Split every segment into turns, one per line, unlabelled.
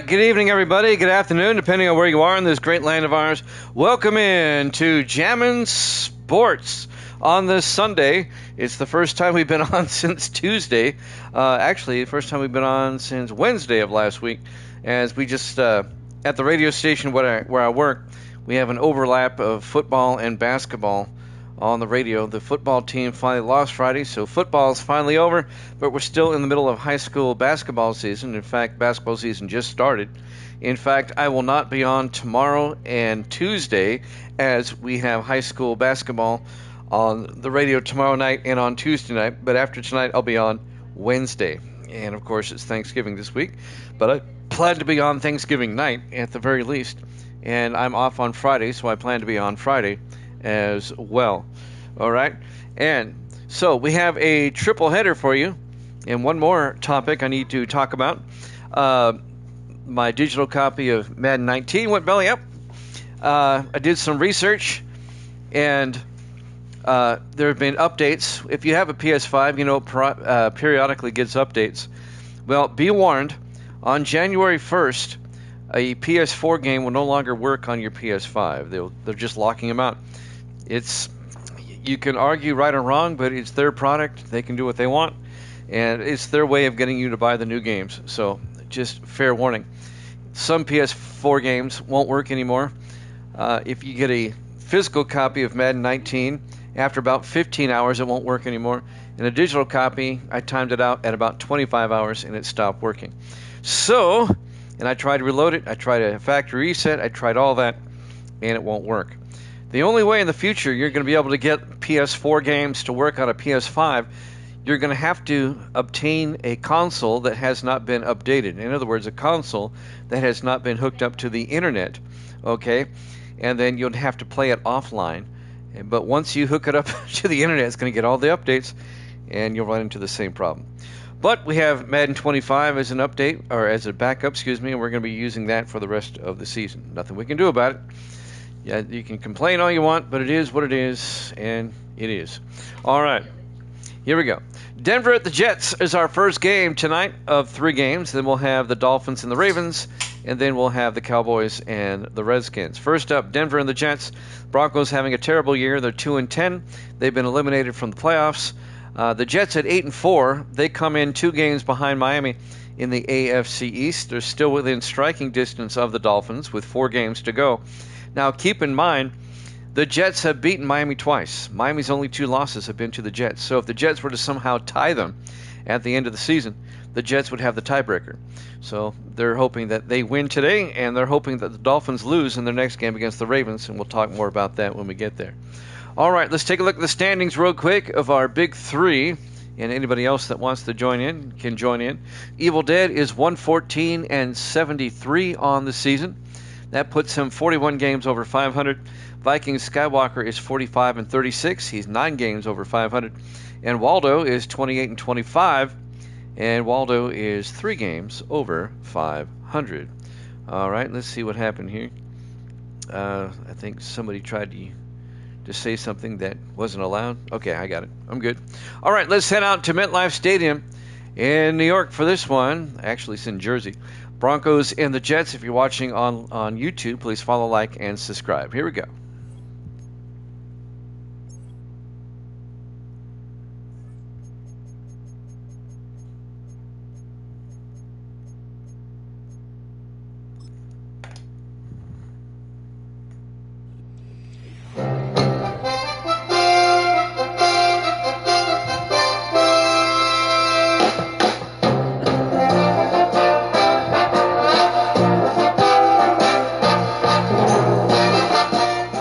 good evening, everybody. Good afternoon, depending on where you are in this great land of ours. Welcome in to Jammin' Sports on this Sunday. It's the first time we've been on since Tuesday. Actually, the first time we've been on since Wednesday of last week. As we just, at the radio station where I work, we have an overlap of football and basketball on the radio. The football team finally lost Friday, so football is finally over, but we're still in the middle of high school basketball season. In fact, basketball season just started. In fact, I will not be on tomorrow and Tuesday, as we have high school basketball on the radio tomorrow night and on Tuesday night, but after tonight I'll be on Wednesday. And of course it's Thanksgiving this week, but I plan to be on Thanksgiving night at the very least, and I'm off on Friday, so I plan to be on Friday as well. All right, and so we have a triple header for you, and one more topic I need to talk about. My digital copy of Madden 19 went belly up. I did some research, and there have been updates. If you have a PS5, you know it periodically gets updates. Well, be warned, on January 1st, a PS4 game will no longer work on your PS5. They're just locking them out. You can argue right or wrong, but it's their product. They can do what they want, and it's their way of getting you to buy the new games. So just fair warning. Some PS4 games won't work anymore. If you get a physical copy of Madden 19, after about 15 hours, it won't work anymore. In a digital copy, I timed it out at about 25 hours, and it stopped working. So, and I tried to reload it. I tried a factory reset. I tried all that, and it won't work. The only way in the future you're going to be able to get PS4 games to work on a PS5, you're going to have to obtain a console that has not been updated. In other words, a console that has not been hooked up to the internet, okay? And then you'll have to play it offline. But once you hook it up to the internet, it's going to get all the updates, and you'll run into the same problem. But we have Madden 25 as an update, or as a backup, and we're going to be using that for the rest of the season. Nothing we can do about it. Yeah, you can complain all you want, but it is what it is, and it is. All right, here we go. Denver at the Jets is our first game tonight of 3 games. Then we'll have the Dolphins and the Ravens, and then we'll have the Cowboys and the Redskins. First up, Denver and the Jets. Broncos having a terrible year. They're 2-10. They've been eliminated from the playoffs. The Jets at 8-4. They come in 2 games behind Miami in the AFC East. They're still within striking distance of the Dolphins with 4 games to go. Now, keep in mind, the Jets have beaten Miami twice. Miami's only 2 losses have been to the Jets. So if the Jets were to somehow tie them at the end of the season, the Jets would have the tiebreaker. So they're hoping that they win today, and they're hoping that the Dolphins lose in their next game against the Ravens, and we'll talk more about that when we get there. All right, let's take a look at the standings real quick of our big 3, and anybody else that wants to join in can join in. Evil Dead is 114-73 on the season. That puts him 41 games over 500. Viking Skywalker is 45-36. He's 9 games over 500. And Waldo is 28-25. And Waldo is 3 games over 500. All right, let's see what happened here. I think somebody tried to say something that wasn't allowed. Okay, I got it. I'm good. All right, let's head out to MetLife Stadium in New York for this one. Actually, it's in Jersey. Broncos and the Jets. If you're watching on YouTube, please follow, like, and subscribe. Here we go.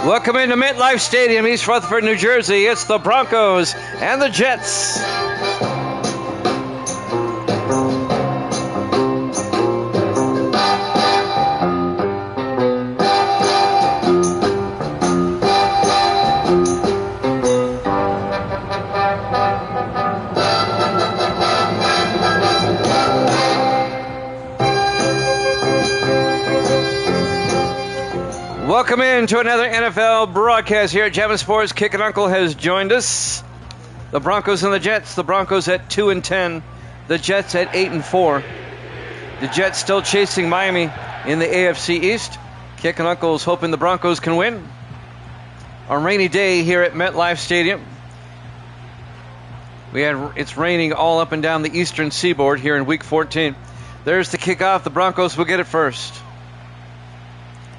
Welcome into MetLife Stadium, East Rutherford, New Jersey. It's the Broncos and the Jets. Welcome in to another NFL broadcast here at Jammin' Sports. Kick and Uncle has joined us. The Broncos and the Jets. The Broncos at 2-10. The Jets at 8-4. The Jets still chasing Miami in the AFC East. Kicking Uncle's hoping the Broncos can win. A rainy day here at MetLife Stadium. It's raining all up and down the eastern seaboard here in Week 14. There's the kickoff. The Broncos will get it first.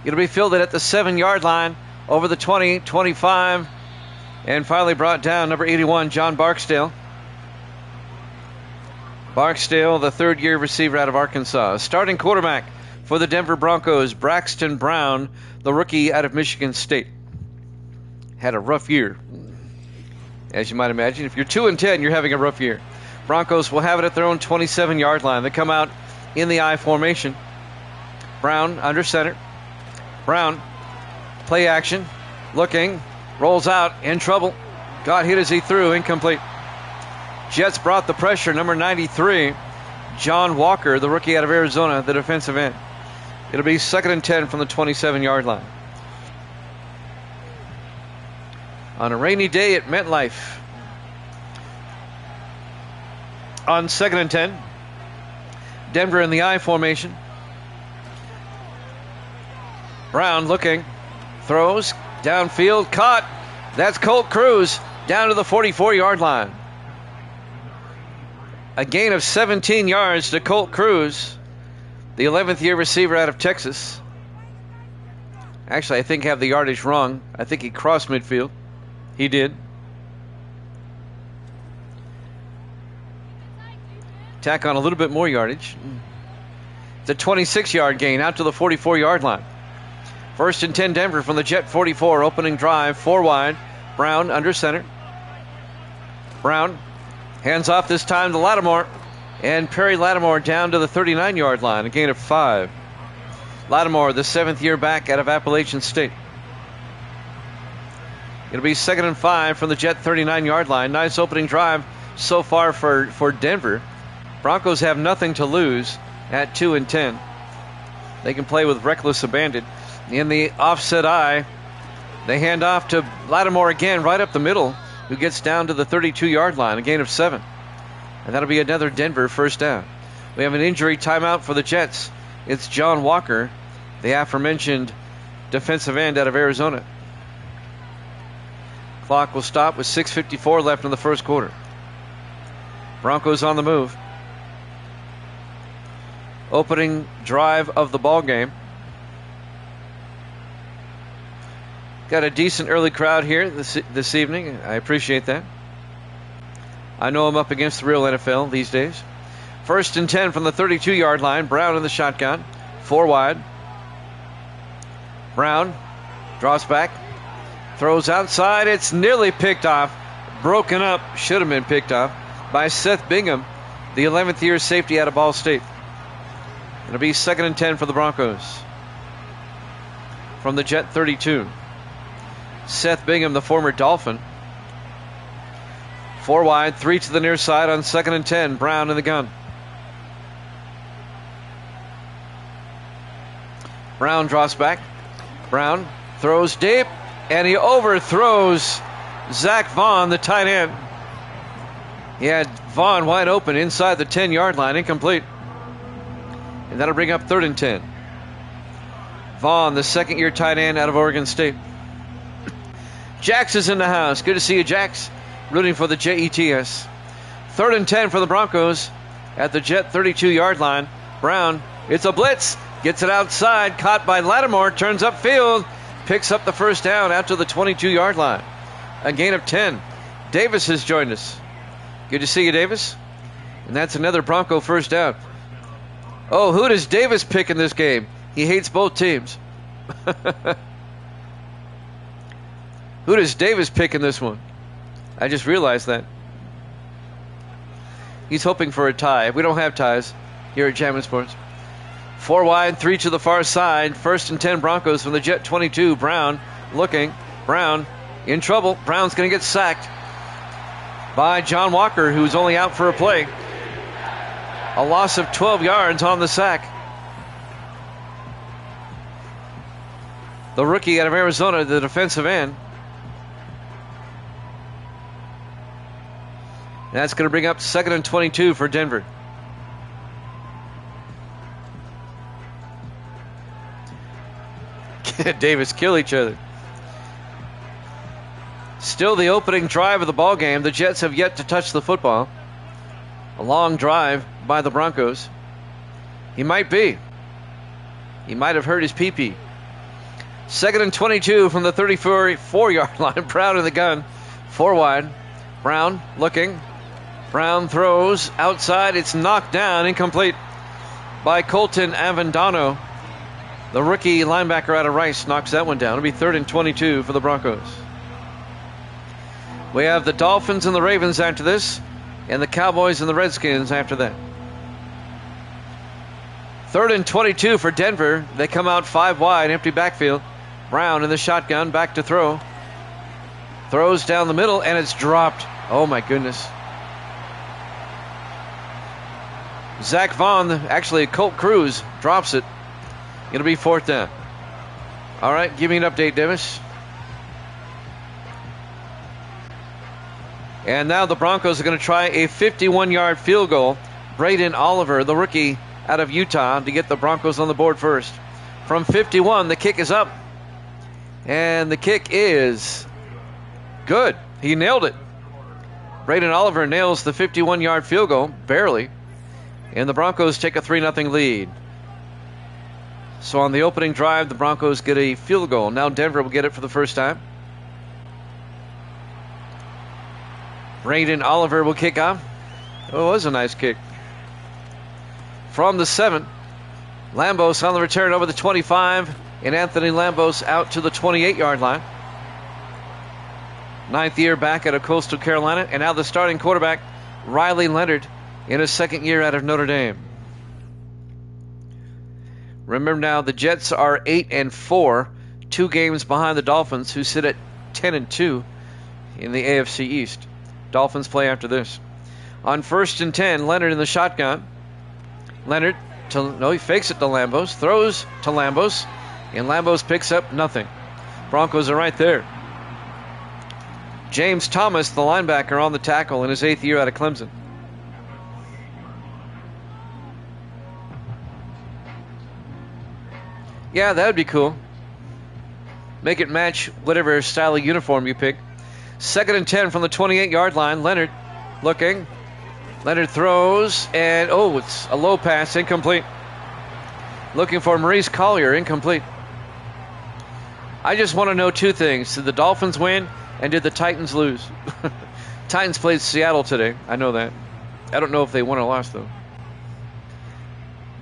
It'll be fielded at the 7-yard line, over the 20, 25, and finally brought down, number 81, John Barksdale. Barksdale, the third-year receiver out of Arkansas. Starting quarterback for the Denver Broncos, Braxton Brown, the rookie out of Michigan State. Had a rough year, as you might imagine. If you're 2-10, you're having a rough year. Broncos will have it at their own 27-yard line. They come out in the I formation. Brown under center. Brown, play action, looking, rolls out, in trouble. Got hit as he threw, incomplete. Jets brought the pressure, number 93, John Walker, the rookie out of Arizona, the defensive end. It'll be 2nd and 10 from the 27-yard line. On a rainy day at MetLife. On 2nd and 10, Denver in the I formation. Brown looking, throws, downfield, caught. That's Colt Cruz down to the 44-yard line. A gain of 17 yards to Colt Cruz, the 11th-year receiver out of Texas. Actually, I think I have the yardage wrong. I think he crossed midfield. He did. Tack on a little bit more yardage. It's a 26-yard gain out to the 44-yard line. 1st and 10 Denver from the Jet 44. Opening drive, 4 wide. Brown under center. Brown hands off this time to Lattimore. And Perry Lattimore down to the 39-yard line. A gain of 5. Lattimore, the 7th-year back out of Appalachian State. It'll be 2nd and 5 from the Jet 39-yard line. Nice opening drive so far for Denver. Broncos have nothing to lose at 2 and 10. They can play with reckless abandon. In the offset eye, they hand off to Lattimore again, right up the middle, who gets down to the 32-yard line, a gain of 7. And that'll be another Denver first down. We have an injury timeout for the Jets. It's John Walker, the aforementioned defensive end out of Arizona. Clock will stop with 6:54 left in the first quarter. Broncos on the move. Opening drive of the ball game. Got a decent early crowd here this evening. I appreciate that. I know I'm up against the real NFL these days. 1st and 10 from the 32-yard line. Brown in the shotgun. 4 wide. Brown draws back. Throws outside. It's nearly picked off. Broken up. Should have been picked off by Seth Bingham, the 11th-year safety out of Ball State. It'll be 2nd and 10 for the Broncos. From the Jet 32. Seth Bingham, the former Dolphin. 4 wide, 3 to the near side on 2nd and 10. Brown in the gun. Brown draws back. Brown throws deep, and he overthrows Zach Vaughn, the tight end. He had Vaughn wide open inside the 10-yard line, incomplete. And that'll bring up 3rd and 10. Vaughn, the 2nd-year tight end out of Oregon State. Jax is in the house. Good to see you, Jax. Rooting for the Jets. 3rd and 10 for the Broncos at the Jet 32-yard line. Brown, it's a blitz. Gets it outside. Caught by Lattimore. Turns upfield. Picks up the first down out to the 22-yard line. A gain of 10. Davis has joined us. Good to see you, Davis. And that's another Bronco first down. Oh, who does Davis pick in this game? He hates both teams. Who does Davis pick in this one? I just realized that. He's hoping for a tie. We don't have ties here at Jammin' Sports. 4 wide, 3 to the far side. 1st and 10 Broncos from the Jet 22. Brown looking. Brown in trouble. Brown's going to get sacked by John Walker, who's only out for a play. A loss of 12 yards on the sack. The rookie out of Arizona, the defensive end. And that's going to bring up 2nd and 22 for Denver. Davis kill each other. Still the opening drive of the ball game. The Jets have yet to touch the football. A long drive by the Broncos. He might be. He might have hurt his pee-pee. 2nd and 22 from the 34-yard line. Brown in the gun. 4 wide. Brown looking. Brown throws outside. It's knocked down. Incomplete by Colton Avendano. The rookie linebacker out of Rice knocks that one down. It'll be 3rd and 22 for the Broncos. We have the Dolphins and the Ravens after this, and the Cowboys and the Redskins after that. 3rd and 22 for Denver. They come out 5 wide, empty backfield. Brown in the shotgun, back to throw. Throws down the middle, and it's dropped. Oh, my goodness. Zach Vaughn, actually Colt Cruz, drops it. It'll be 4th down. All right, give me an update, Dennis. And now the Broncos are going to try a 51-yard field goal. Braden Oliver, the rookie out of Utah, to get the Broncos on the board first. From 51, the kick is up. And the kick is good. He nailed it. Braden Oliver nails the 51-yard field goal, barely. And the Broncos take a 3-0 lead. So on the opening drive, the Broncos get a field goal. Now Denver will get it for the first time. Braden Oliver will kick off. Oh, it was a nice kick. From the 7, Lambos on the return over the 25, and Anthony Lambos out to the 28-yard line. 9th year back out of Coastal Carolina, and now the starting quarterback, Riley Leonard, in his 2nd year out of Notre Dame. Remember now, the Jets are 8-4, 2 games behind the Dolphins, who sit at 10-2 in the AFC East. Dolphins play after this. On 1st and 10, Leonard in the shotgun. Leonard, he fakes it to Lambos, throws to Lambos, and Lambos picks up nothing. Broncos are right there. James Thomas, the linebacker, on the tackle in his 8th year out of Clemson. Yeah, that would be cool. Make it match whatever style of uniform you pick. 2nd and 10 from the 28-yard line. Leonard looking. Leonard throws, and it's a low pass, incomplete. Looking for Maurice Collier, incomplete. I just want to know 2 things. Did the Dolphins win, and did the Titans lose? Titans played Seattle today. I know that. I don't know if they won or lost, though.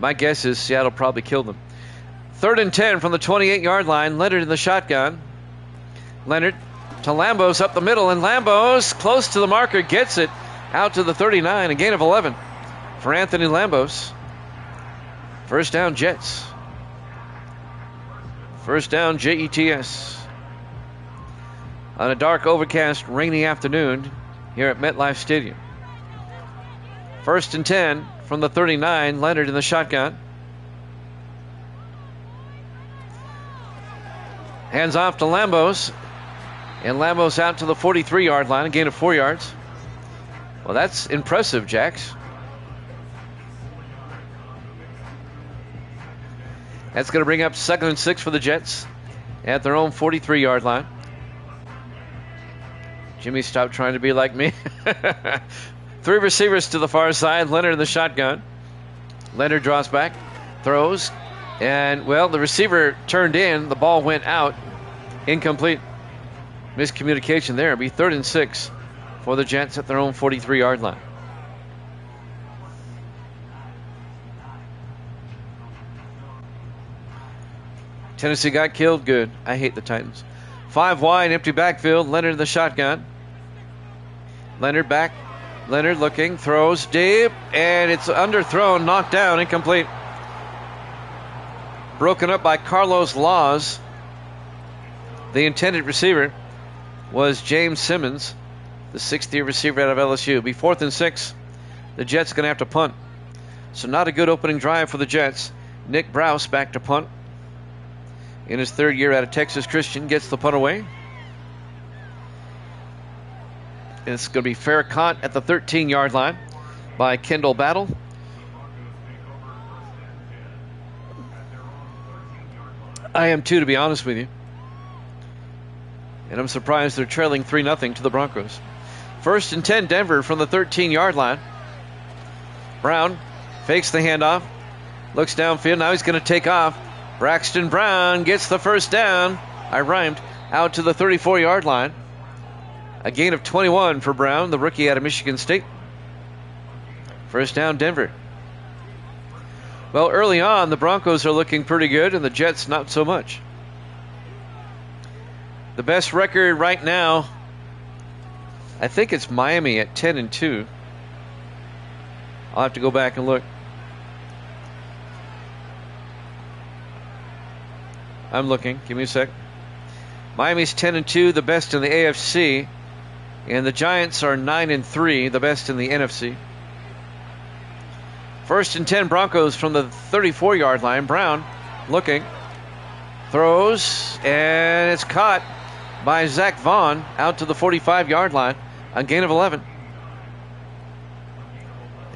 My guess is Seattle probably killed them. 3rd and 10 from the 28-yard line. Leonard in the shotgun. Leonard to Lambos up the middle, and Lambos close to the marker, gets it out to the 39, a gain of 11 for Anthony Lambos. First down, Jets. First down, Jets. On a dark, overcast, rainy afternoon here at MetLife Stadium. 1st and 10 from the 39, Leonard in the shotgun. Hands off to Lambos. And Lambos out to the 43-yard line, a gain of 4 yards. Well, that's impressive, Jax. That's going to bring up 2nd and 6 for the Jets at their own 43-yard line. Jimmy, stop trying to be like me. 3 receivers to the far side. Leonard in the shotgun. Leonard draws back, throws, and, the receiver turned in. The ball went out. Incomplete. Miscommunication there. It'll be 3rd and 6 for the Jets at their own 43-yard line. Tennessee got killed. Good. I hate the Titans. 5 wide, empty backfield. Leonard in the shotgun. Leonard back. Leonard looking, throws deep, and it's underthrown, knocked down, incomplete. Broken up by Carlos Laws. The intended receiver was James Simmons, the 6th-year receiver out of LSU. It'll be 4th and 6. The Jets going to have to punt. So not a good opening drive for the Jets. Nick Brous back to punt. In his 3rd year out of Texas Christian, gets the punt away. And it's going to be fair caught at the 13-yard line by Kendall Battle. I am too, to be honest with you. And I'm surprised they're trailing 3-0 to the Broncos. 1st and 10, Denver from the 13-yard line. Brown fakes the handoff, looks downfield. Now he's going to take off. Braxton Brown gets the first down. I rhymed. Out to the 34-yard line. A gain of 21 for Brown, the rookie out of Michigan State. First down, Denver. Well, early on, the Broncos are looking pretty good, and the Jets not so much. The best record right now, I think it's Miami at 10-2. I'll have to go back and look. I'm looking. Give me a sec. Miami's 10-2, the best in the AFC. And the Giants are 9-3, the best in the NFC. 1st and 10, Broncos from the 34-yard line. Brown looking. Throws. And it's caught by Zach Vaughn out to the 45-yard line. A gain of 11.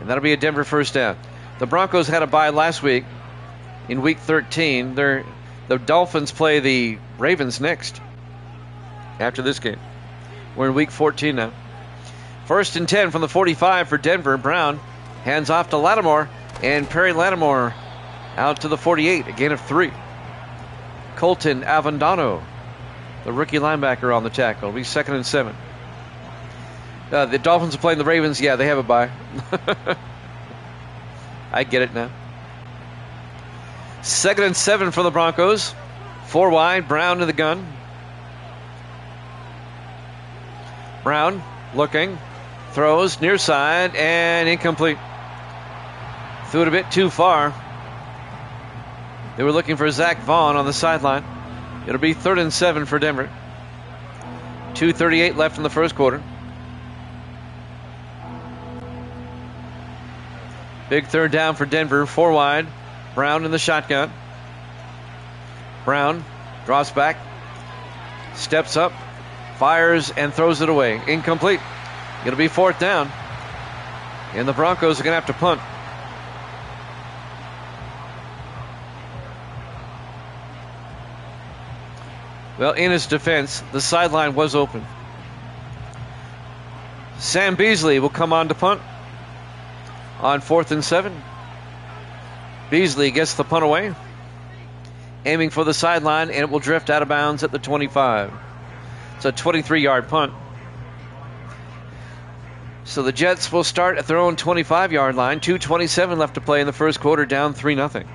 And that'll be a Denver first down. The Broncos had a bye last week in Week 13. The Dolphins play the Ravens next after this game. We're in Week 14 now. 1st and 10 from the 45 for Denver. Brown hands off to Lattimore. And Perry Lattimore out to the 48. A gain of 3. Colton Avendano, the rookie linebacker, on the tackle. It'll be 2nd and 7. The Dolphins are playing the Ravens. Yeah, they have a bye. I get it now. 2nd and 7 for the Broncos. 4 wide. Brown in the gun. Brown looking. Throws near side and incomplete. Threw it a bit too far. They were looking for Zach Vaughn on the sideline. It'll be 3rd and 7 for Denver. 2:38 left in the first quarter. Big 3rd down for Denver. 4 wide. Brown in the shotgun. Brown drops back. Steps up. Fires and throws it away. Incomplete. It'll be 4th down. And the Broncos are going to have to punt. Well, in his defense, the sideline was open. Sam Beasley will come on to punt on 4th and 7. Beasley gets the punt away, aiming for the sideline, and it will drift out of bounds at the 25. It's a 23-yard punt. So the Jets will start at their own 25-yard line. 2:27 left to play in the first quarter, down 3-0.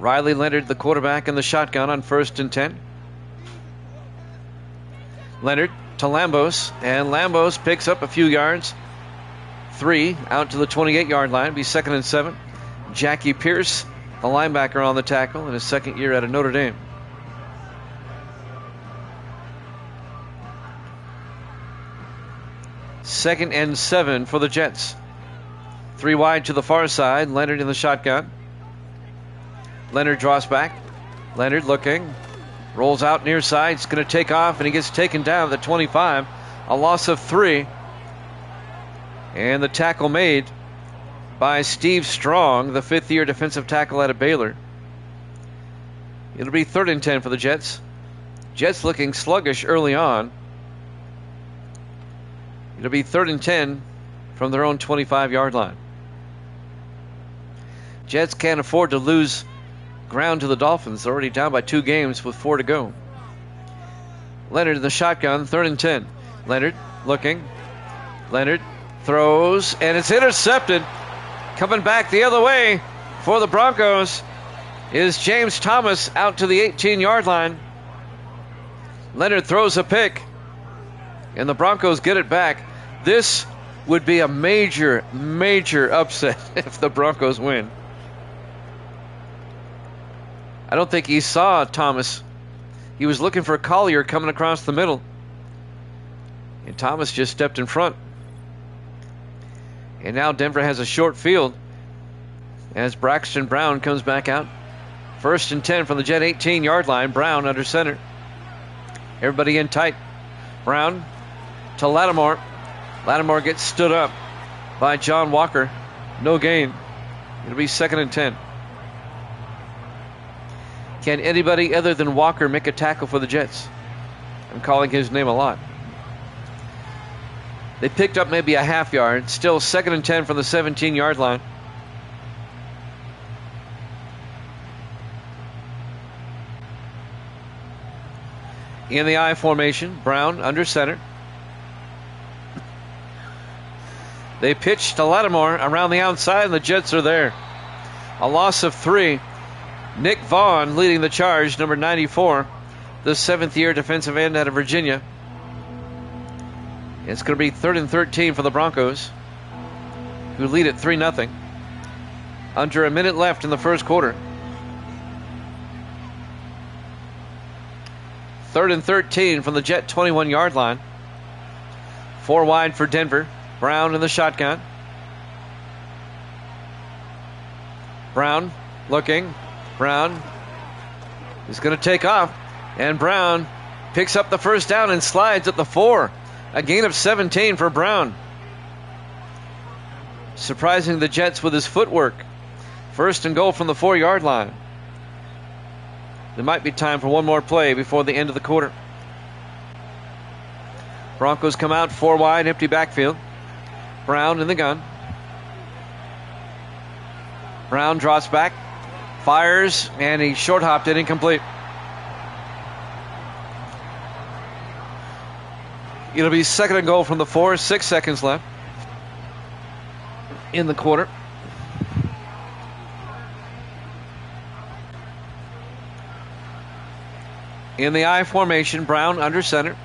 Riley Leonard, the quarterback, in the shotgun on 1st and 10. Leonard to Lambos, and Lambos picks up a few yards. 3 out to the 28-yard line. It'll be 2nd and 7. Jackie Pierce, the linebacker, on the tackle in his 2nd year out of Notre Dame. Second and 7 for the Jets. 3 wide to the far side. Leonard in the shotgun. Leonard draws back. Leonard looking. Rolls out near side. It's going to take off, and he gets taken down at the 25. A loss of 3. And the tackle made by Steve Strong, the 5th-year defensive tackle out of Baylor. It'll be 3rd and 10 for the Jets. Jets looking sluggish early on. It'll be 3rd and 10 from their own 25-yard line. Jets can't afford to lose ground to the Dolphins. They're already down by 2 games with 4 to go. Leonard in the shotgun, 3rd and 10. Leonard looking. Leonard throws, and it's intercepted. Coming back the other way for the Broncos is James Thomas out to the 18-yard line. Leonard throws a pick, and the Broncos get it back. This would be a major, major upset if the Broncos win. I don't think he saw Thomas. He was looking for Collier coming across the middle, and Thomas just stepped in front. And now Denver has a short field as Braxton Brown comes back out. 1st and 10 from the Jet 18-yard line. Brown under center. Everybody in tight. Brown to Lattimore. Lattimore gets stood up by John Walker. No gain. It'll be 2nd and 10. Can anybody other than Walker make a tackle for the Jets? I'm calling his name a lot. They picked up maybe a half yard. Still 2nd and 10 from the 17-yard line. In the I formation, Brown under center. They pitch to Lattimore around the outside, and the Jets are there. A loss of 3. Nick Vaughn leading the charge, number 94, the 7th-year defensive end out of Virginia. It's going to be 3rd and 13 for the Broncos, who lead at 3-0. Under a minute left in the first quarter. 3rd and 13 from the Jet 21-yard line. 4 wide for Denver. Brown in the shotgun. Brown looking. Brown is going to take off. And Brown picks up the first down and slides at the 4. A gain of 17 for Brown. Surprising the Jets with his footwork. 1st and goal from the 4-yard line. There might be time for one more play before the end of the quarter. Broncos come out 4 wide, empty backfield. Brown in the gun. Brown drops back, fires, and he short hopped it, incomplete. It'll be 2nd and goal from the 4, 6 seconds left in the quarter. In the I formation, Brown under center.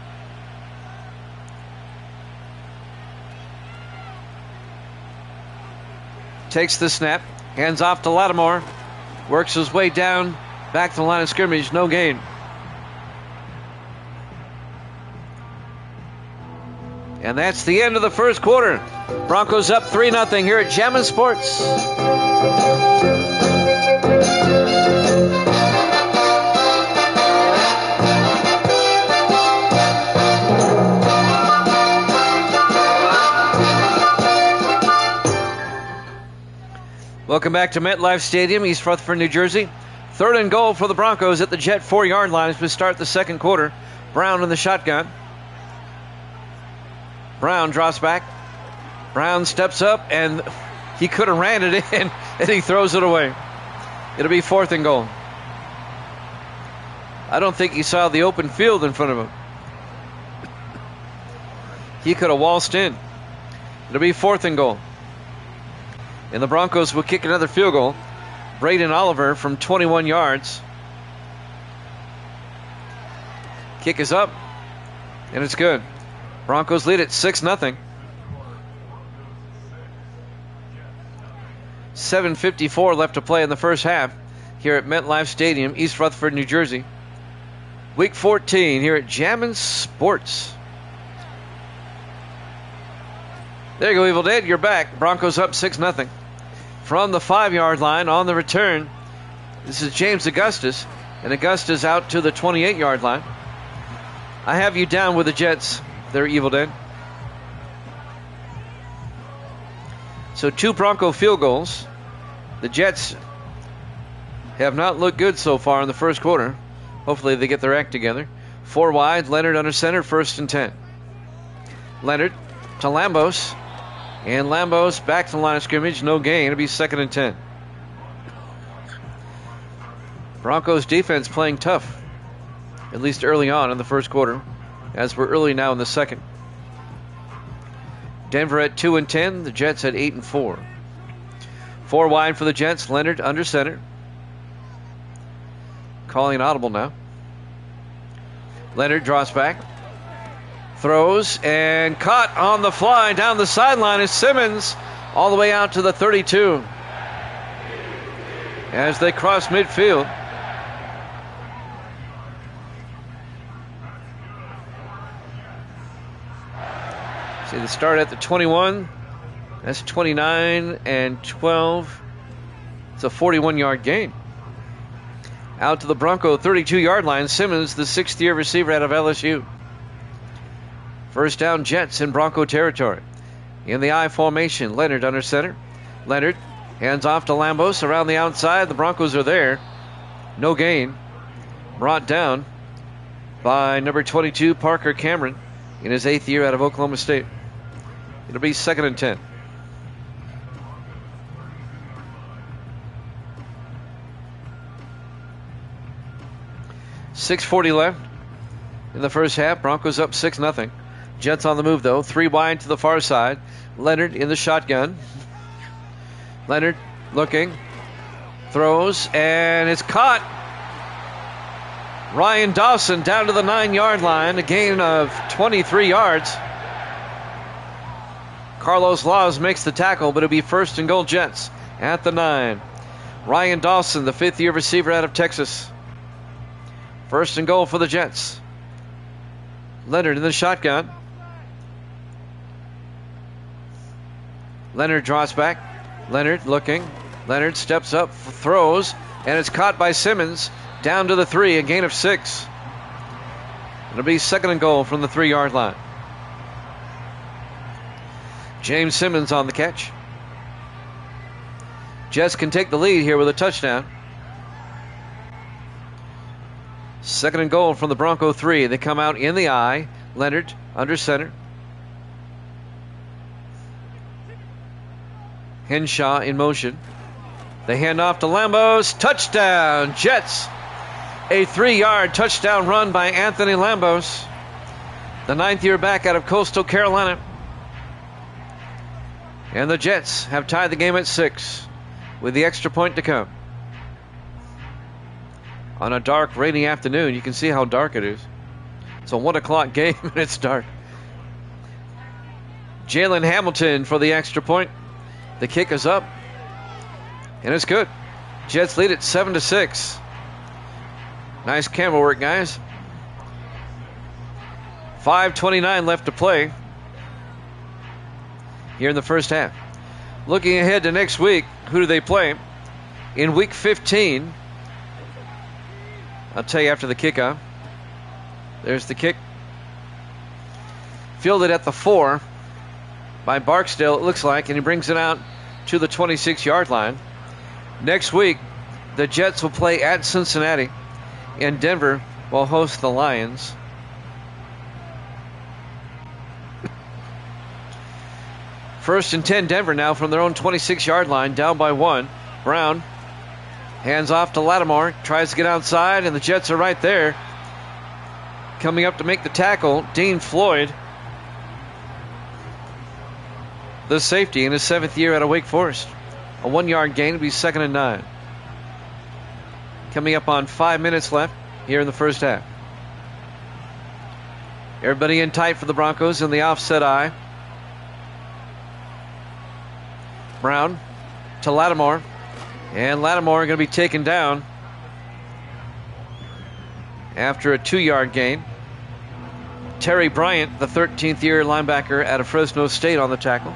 Takes the snap, hands off to Lattimore, works his way down, back to the line of scrimmage, no gain. And that's the end of the first quarter. Broncos up 3-0 here at Jammin' Sports. Welcome back to MetLife Stadium, East Rutherford, New Jersey. 3rd and goal for the Broncos at the Jet 4-yard line as we start the second quarter. Brown in the shotgun. Brown drops back. Brown steps up, and he could have ran it in, and he throws it away. It'll be 4th and goal. I don't think he saw the open field in front of him. He could have waltzed in. It'll be 4th and goal. And the Broncos will kick another field goal. Braden Oliver from 21 yards. Kick is up, and it's good. Broncos lead at 6-0. 7:54 left to play in the first half here at MetLife Stadium, East Rutherford, New Jersey. Week 14 here at Jammin' Sports. There you go, Evil Dead. You're back. Broncos up 6-0. From the 5-yard line on the return, this is James Augustus, and Augustus out to the 28-yard line. I have you down with the Jets. They're Evil Dead. So 2 Bronco field goals. The Jets have not looked good so far in the first quarter. Hopefully they get their act together. 4 wide, Leonard under center, 1st and 10. Leonard to Lambos. And Lambos back to the line of scrimmage, no gain. It'll be 2nd and 10. Broncos defense playing tough, at least early on in the first quarter, as we're early now in the second. Denver at 2 and 10, the Jets at 8 and 4. 4 wide for the Jets, Leonard under center. Calling an audible now. Leonard draws back. Throws and caught on the fly down the sideline is Simmons all the way out to the 32 as they cross midfield. See, they start at the 21. That's 29 and 12. It's a 41-yard gain. Out to the Bronco 32-yard line. Simmons, the 6th-year receiver out of LSU. First down, Jets in Bronco territory. In the I formation, Leonard under center. Leonard hands off to Lambos around the outside. The Broncos are there. No gain. Brought down by number 22, Parker Cameron, in his 8th year out of Oklahoma State. It'll be 2nd and 10. .640 left in the first half. Broncos up 6-0. Jets on the move, though. 3 wide to the far side. Leonard in the shotgun. Leonard looking. Throws, and it's caught. Ryan Dawson down to the 9-yard line. A gain of 23 yards. Carlos Laws makes the tackle, but it'll be 1st and goal Jets at the 9. Ryan Dawson, the 5th-year receiver out of Texas. 1st and goal for the Jets. Leonard in the shotgun. Leonard draws back. Leonard looking. Leonard steps up, throws, and it's caught by Simmons. Down to the 3, a gain of 6. It'll be 2nd and goal from the 3-yard line. James Simmons on the catch. Jets can take the lead here with a touchdown. 2nd and goal from the Bronco 3. They come out in the I. Leonard under center. Henshaw in motion. They hand off to Lambos. Touchdown, Jets. A 3-yard touchdown run by Anthony Lambos, the 9th-year back out of Coastal Carolina. And the Jets have tied the game at 6 with the extra point to come. On a dark, rainy afternoon, you can see how dark it is. It's a 1 o'clock game and it's dark. Jalen Hamilton for the extra point. The kick is up, and it's good. Jets lead it 7-6. Nice camera work, guys. 5:29 left to play here in the first half. Looking ahead to next week, who do they play? In week 15, I'll tell you after the kickoff. There's the kick. Fielded at the 4 by Barksdale, it looks like, and he brings it out to the 26-yard line. Next week, the Jets will play at Cincinnati, and Denver will host the Lions. First and 10 Denver now from their own 26-yard line, down by 1. Brown hands off to Lattimore, tries to get outside, and the Jets are right there. Coming up to make the tackle, Dean Floyd, the safety in his 7th year out of Wake Forest. A 1-yard gain, it'll be 2nd and 9. Coming up on 5 minutes left here in the first half. Everybody in tight for the Broncos in the offset I. Brown to Lattimore. And Lattimore going to be taken down after a 2-yard gain. Terry Bryant, the 13th year linebacker out of Fresno State, on the tackle.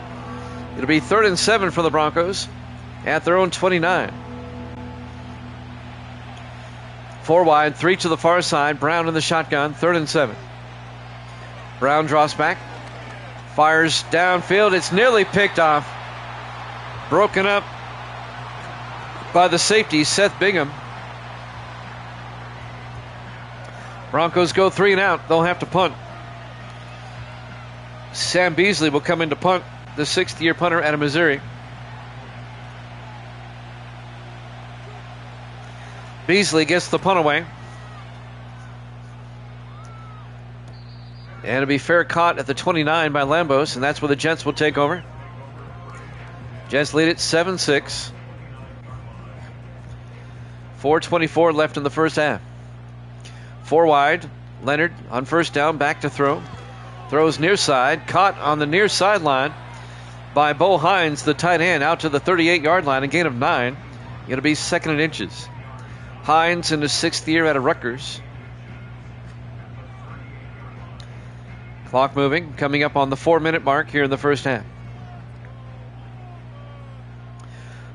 It'll be 3rd and 7 for the Broncos at their own 29. 4 wide, 3 to the far side. Brown in the shotgun, 3rd and 7. Brown draws back, fires downfield. It's nearly picked off. Broken up by the safety, Seth Bingham. Broncos go 3 and out. They'll have to punt. Sam Beasley will come in to punt, the 6th-year punter out of Missouri. Beasley gets the punt away. And it'll be fair caught at the 29 by Lambos, and that's where the Jets will take over. Jets lead it 7-6. 4:24 left in the first half. 4 wide. Leonard on first down, back to throw. Throws near side, caught on the near sideline by Bo Hines, the tight end, out to the 38-yard line, a gain of 9. It'll be 2nd and inches. Hines in his 6th year out of Rutgers. Clock moving, coming up on the 4-minute mark here in the first half.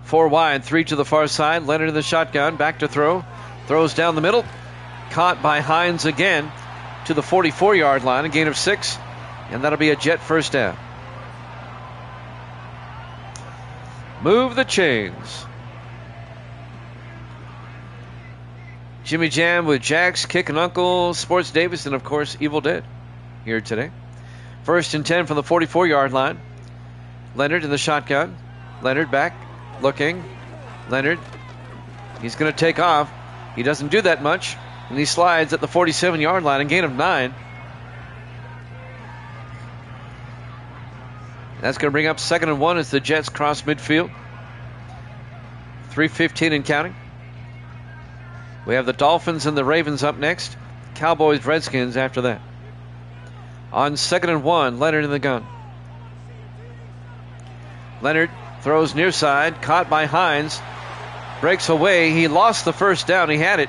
4 wide, 3 to the far side. Leonard in the shotgun, back to throw. Throws down the middle. Caught by Hines again to the 44-yard line, a gain of 6. And that'll be a Jet first down. Move the chains. Jimmy Jam with Jax, Kick and Uncle, Sports Davis, and of course Evil Dead here today. 1st and 10 from the 44-yard line. Leonard in the shotgun. Leonard back, looking. Leonard, he's going to take off. He doesn't do that much, and he slides at the 47-yard line, a gain of 9. That's going to bring up 2nd and 1 as the Jets cross midfield. 3:15 and counting. We have the Dolphins and the Ravens up next. Cowboys, Redskins after that. On 2nd and 1, Leonard in the gun. Leonard throws near side, caught by Hines. Breaks away. He lost the first down. He had it.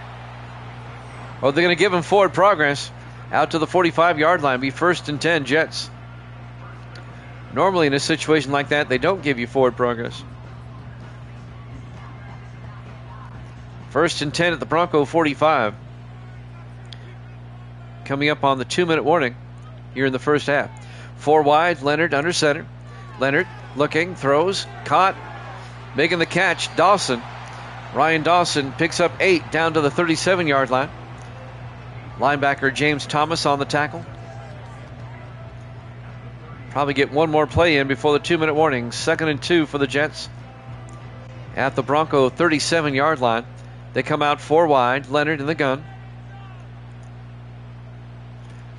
Oh, they're going to give him forward progress. Out to the 45-yard line. Be 1st and 10, Jets. Normally in a situation like that, they don't give you forward progress. 1st and 10 at the Bronco 45. Coming up on the 2-minute warning here in the first half. 4 wide, Leonard under center. Leonard looking, throws, caught, making the catch, Dawson. Ryan Dawson picks up 8 down to the 37-yard line. Linebacker James Thomas on the tackle. Probably get one more play in before the 2-minute warning. 2nd and 2 for the Jets. At the Bronco 37-yard line. They come out 4 wide. Leonard in the gun.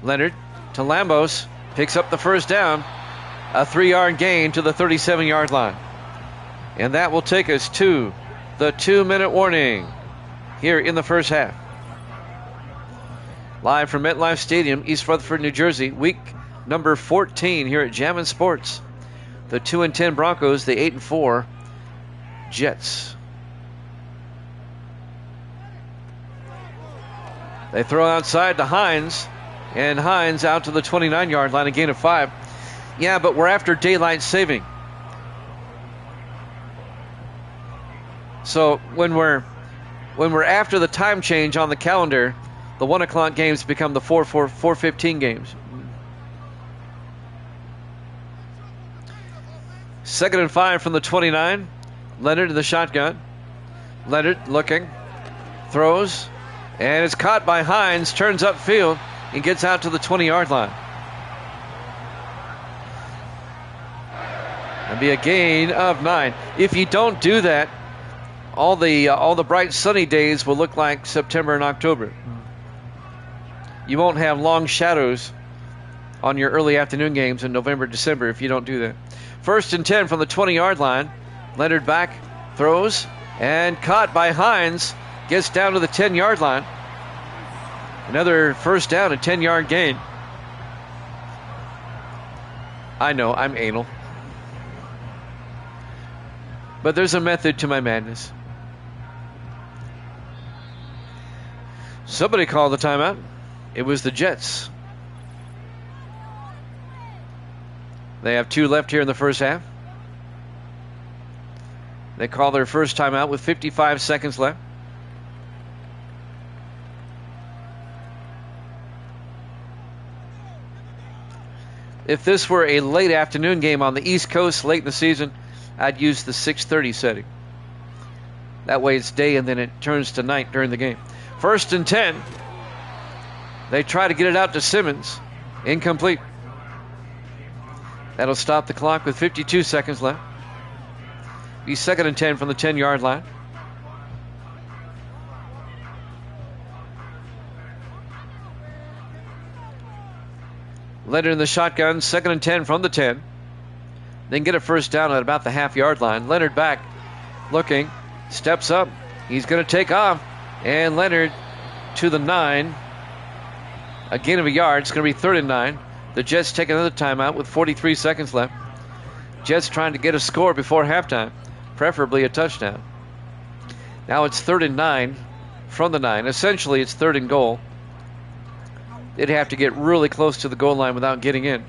Leonard to Lambos. Picks up the first down. A 3-yard gain to the 37-yard line. And that will take us to the 2-minute warning here in the first half. Live from MetLife Stadium, East Rutherford, New Jersey. Week number 14 here at Jammin' Sports. The 2-10 Broncos, the 8-4 Jets. They throw outside to Hines, and Hines out to the 29-yard line, a gain of 5. Yeah, but we're after daylight saving. So when we're after the time change on the calendar, the 1 o'clock games become the 4:15 games. 2nd and 5 from the 29. Leonard in the shotgun. Leonard looking, throws, and it's caught by Hines, turns upfield, and gets out to the 20-yard line. That'd be a gain of 9. If you don't do that, all the bright sunny days will look like September and October. You won't have long shadows on your early afternoon games in November, December if you don't do that. 1st and 10 from the 20-yard line. Leonard back, throws, and caught by Hines. Gets down to the 10-yard line. Another first down, a 10-yard gain. I know, I'm anal. But there's a method to my madness. Somebody called the timeout. It was the Jets. They have 2 left here in the first half. They call their first timeout with 55 seconds left. If this were a late afternoon game on the East Coast late in the season, I'd use the 6:30 setting. That way it's day and then it turns to night during the game. 1st and 10. They try to get it out to Simmons. Incomplete. That'll stop the clock with 52 seconds left. Be 2nd and 10 from the 10-yard line. Leonard in the shotgun, 2nd and 10 from the 10. Then get a first down at about the half-yard line. Leonard back, looking, steps up. He's going to take off. And Leonard to the 9. A gain of a yard. It's going to be 3rd and 9. The Jets take another timeout with 43 seconds left. Jets trying to get a score before halftime, preferably a touchdown. Now it's 3rd and 9 from the 9. Essentially, it's 3rd and goal. They'd have to get really close to the goal line without getting in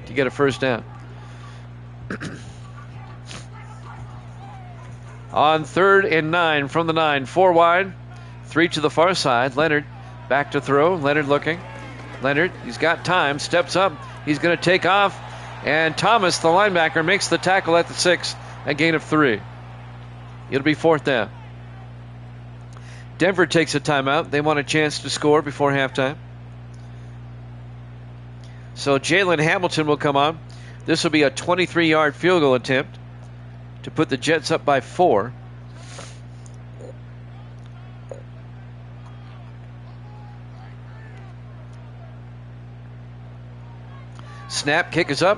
to get a first down. On 3rd and 9 from the 9. 4 wide, 3 to the far side. Leonard back to throw. Leonard looking. Leonard, he's got time, steps up. He's going to take off. And Thomas, the linebacker, makes the tackle at the 6. A gain of 3. It'll be 4th down. Denver takes a timeout. They want a chance to score before halftime. So Jalen Hamilton will come on. This will be a 23-yard field goal attempt to put the Jets up by 4. Snap, kick is up.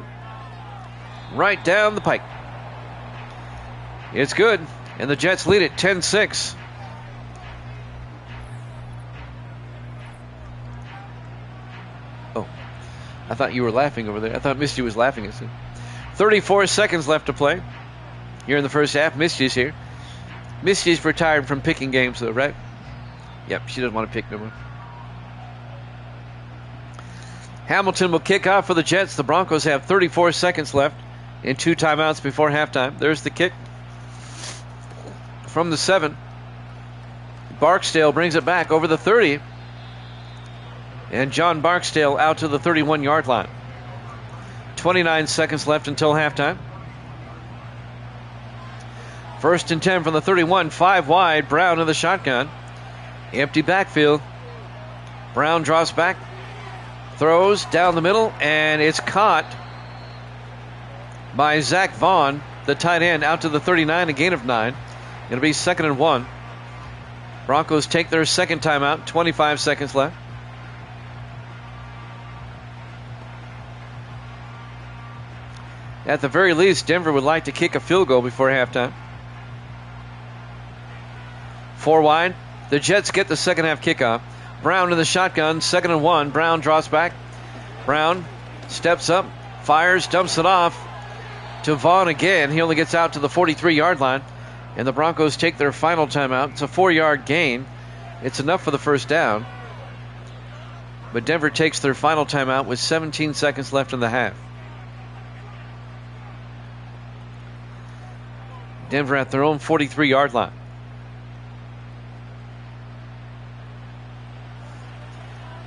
Right down the pike. It's good, and the Jets lead it 10-6. Oh, I thought you were laughing over there. I thought Misty was laughing at you. 34 seconds left to play here in the first half. Misty's here. Misty's retired from picking games, though, right? Yep, she doesn't want to pick no more. Hamilton will kick off for the Jets. The Broncos have 34 seconds left in 2 timeouts before halftime. There's the kick from the 7. Barksdale brings it back over the 30. And John Barksdale out to the 31-yard line. 29 seconds left until halftime. 1st and 10 from the 31. 5 wide. Brown in the shotgun. Empty backfield. Brown draws back. Throws down the middle, and it's caught by Zach Vaughn, the tight end, out to the 39, a gain of 9. It'll be 2nd and 1. Broncos take their second timeout, 25 seconds left. At the very least, Denver would like to kick a field goal before halftime. 4 wide. The Jets get the second half kickoff. Brown in the shotgun, 2nd and 1. Brown draws back. Brown steps up, fires, dumps it off to Vaughn again. He only gets out to the 43-yard line, and the Broncos take their final timeout. It's a 4-yard gain. It's enough for the first down, but Denver takes their final timeout with 17 seconds left in the half. Denver at their own 43-yard line.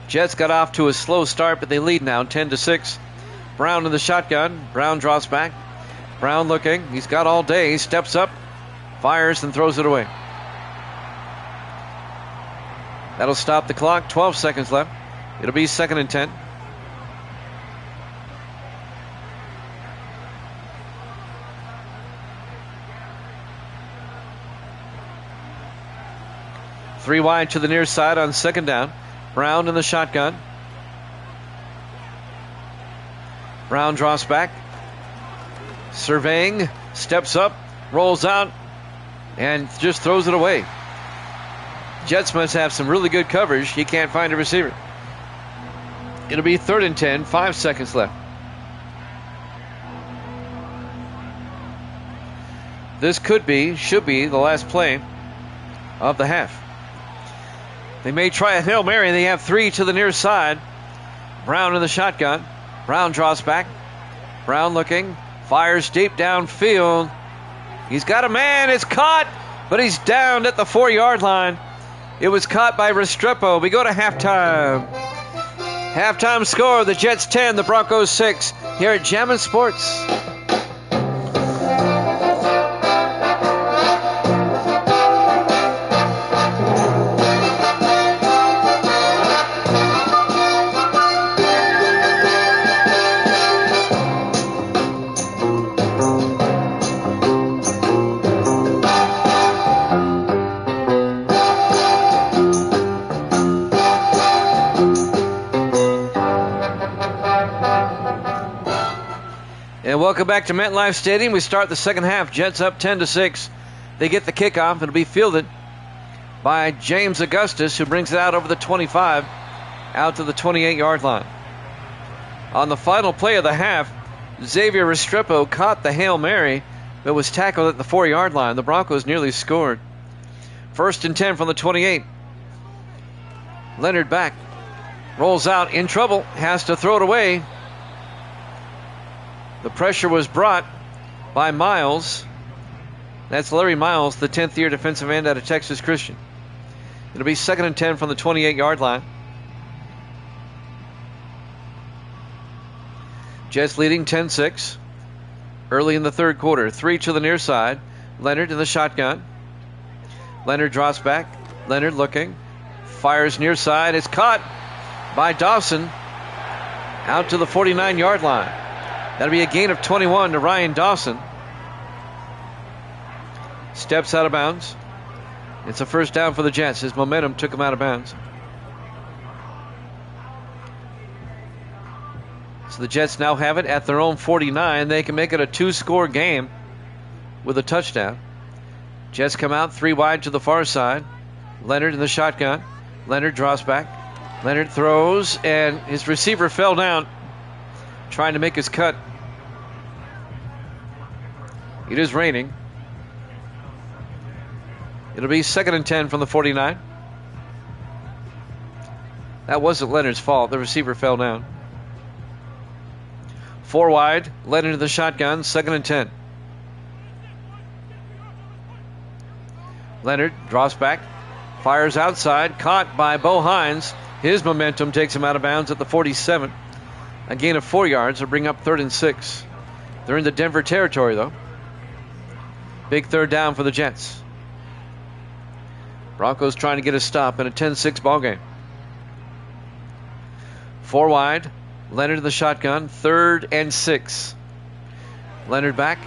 Jets got off to a slow start, but they lead now 10-6. Brown in the shotgun. Brown draws back. Brown looking. He's got all day. He steps up, fires, and throws it away. That'll stop the clock. 12 seconds left. It'll be 2nd and 10. Three wide to the near side on 2nd down. Brown in the shotgun. Brown draws back. Surveying. Steps up. Rolls out. And just throws it away. Jets must have some really good coverage. He can't find a receiver. It'll be 3rd and 10. 5 seconds left. This should be the last play of the half. They may try a Hail Mary. They have 3 to the near side. Brown in the shotgun. Brown draws back. Brown looking. Fires deep downfield. He's got a man. It's caught, but he's down at the 4-yard line. It was caught by Restrepo. We go to halftime. Halftime score, the Jets 10, the Broncos 6, here at Jammin' Sports. And welcome back to MetLife Stadium. We start the second half. Jets up 10-6. They get the kickoff. It'll be fielded by James Augustus, who brings it out over the 25, out to the 28-yard line. On the final play of the half, Xavier Restrepo caught the Hail Mary, but was tackled at the 4-yard line. The Broncos nearly scored. 1st and 10 from the 28. Leonard back. Rolls out in trouble. Has to throw it away. The pressure was brought by Miles. That's Larry Miles, the 10th-year defensive end out of Texas Christian. It'll be 2nd and 10 from the 28-yard line. Jets leading 10-6. Early in the third quarter. 3 to the near side. Leonard in the shotgun. Leonard draws back. Leonard looking. Fires near side. It's caught by Dawson out to the 49-yard line. That'll be a gain of 21 to Ryan Dawson. Steps out of bounds. It's a first down for the Jets. His momentum took him out of bounds. So the Jets now have it at their own 49. They can make it a 2-score game with a touchdown. Jets come out 3 wide to the far side. Leonard in the shotgun. Leonard draws back. Leonard throws, and his receiver fell down trying to make his cut. It is raining. It'll be 2nd and 10 from the 49. That wasn't Leonard's fault. The receiver fell down. 4 wide. Leonard in the shotgun. 2nd and 10. Leonard draws back. Fires outside. Caught by Bo Hines. His momentum takes him out of bounds at the 47. A gain of 4 yards will bring up 3rd and 6. They're in the Denver territory, though. Big 3rd down for the Jets. Broncos trying to get a stop in a 10-6 ball game. 4 wide. Leonard in the shotgun. 3rd and 6. Leonard back.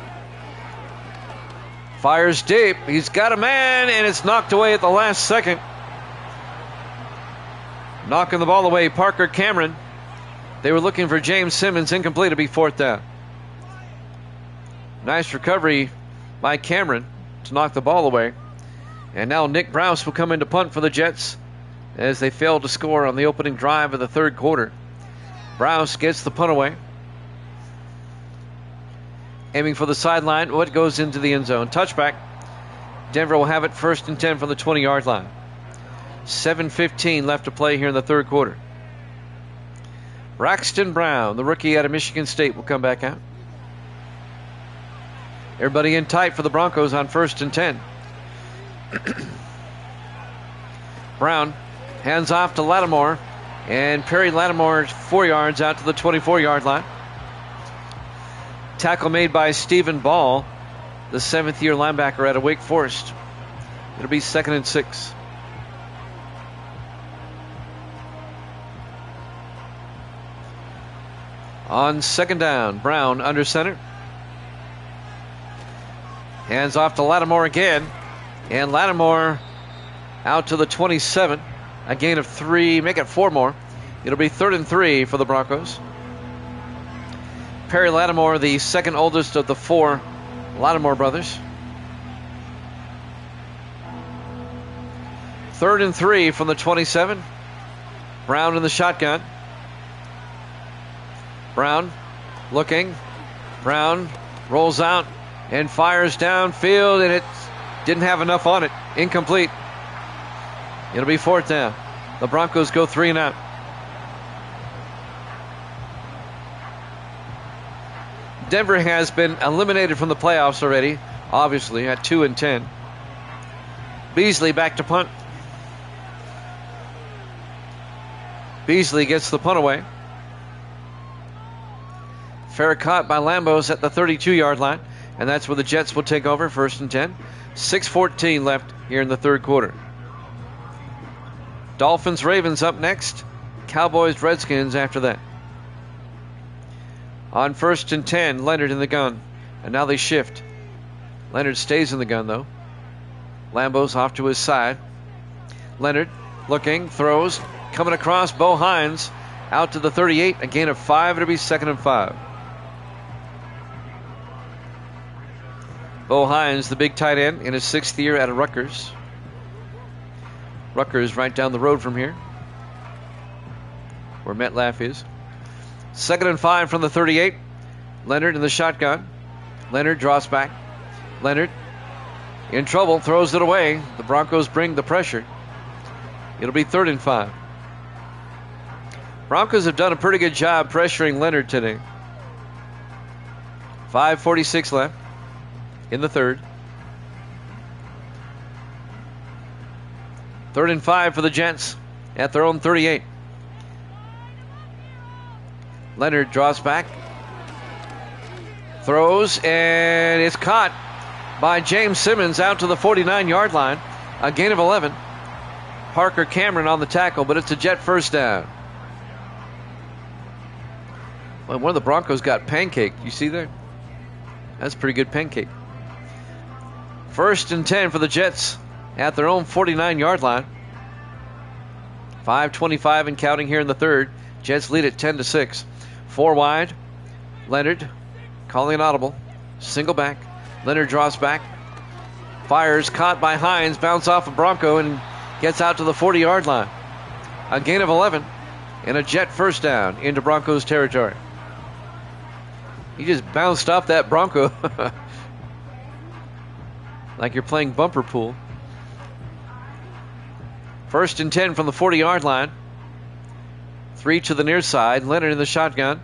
Fires deep. He's got a man, and it's knocked away at the last second. Knocking the ball away, Parker Cameron. They were looking for James Simmons. Incomplete. It'll be 4th down. Nice recovery by Cameron to knock the ball away. And now Nick Browse will come in to punt for the Jets as they failed to score on the opening drive of the 3rd quarter. Browse gets the punt away. Aiming for the sideline. What goes into the end zone? Touchback. Denver will have it 1st and 10 from the 20-yard line. 7:15 left to play here in the 3rd quarter. Braxton Brown, the rookie out of Michigan State, will come back out. Everybody in tight for the Broncos on 1st and 10. Brown hands off to Lattimore, and Perry Lattimore 4 yards out to the 24-yard line. Tackle made by Stephen Ball, the 7th-year linebacker out of Wake Forest. It'll be 2nd and 6. On 2nd down, Brown under center. Hands off to Lattimore again. And Lattimore out to the 27. A gain of 3, make it 4 more. It'll be 3rd and 3 for the Broncos. Perry Lattimore, the 2nd oldest of the 4 Lattimore brothers. 3rd and 3 from the 27. Brown in the shotgun. Brown looking. Brown rolls out and fires downfield, and it didn't have enough on it. Incomplete. It'll be 4th down. The Broncos go 3 and out. Denver has been eliminated from the playoffs already, obviously, at 2 and 10. Beasley back to punt. Beasley gets the punt away. Fair caught by Lambos at the 32-yard line, and that's where the Jets will take over, 1st and 10. 6:14 left here in the 3rd quarter. Dolphins, Ravens up next. Cowboys, Redskins after that. On 1st and 10, Leonard in the gun, and now they shift. Leonard stays in the gun, though. Lambos off to his side. Leonard looking, throws, coming across. Bo Hines out to the 38, a gain of 5. It'll be 2nd and 5. Bo Hines, the big tight end, in his 6th year out of Rutgers. Rutgers right down the road from here, where MetLife is. 2nd and 5 from the 38. Leonard in the shotgun. Leonard draws back. Leonard in trouble, throws it away. The Broncos bring the pressure. It'll be 3rd and 5. Broncos have done a pretty good job pressuring Leonard today. 5:46 left in the 3rd. 3rd and 5 for the Jets at their own 38. Leonard draws back, throws, and it's caught by James Simmons out to the 49-yard line. A gain of 11. Parker Cameron on the tackle, but it's a Jet first down. Well, one of the Broncos got pancaked. You see there? That's a pretty good pancake. 1st and 10 for the Jets at their own 49-yard line. 5:25 and counting here in the third. Jets lead at 10-6. 4 wide. Leonard calling an audible. Single back. Leonard draws back. Fires, caught by Hines. Bounce off a Bronco and gets out to the 40-yard line. A gain of 11 and a Jet first down into Broncos territory. He just bounced off that Bronco like you're playing bumper pool. 1st and 10 from the 40-yard line. 3 to the near side. Leonard in the shotgun.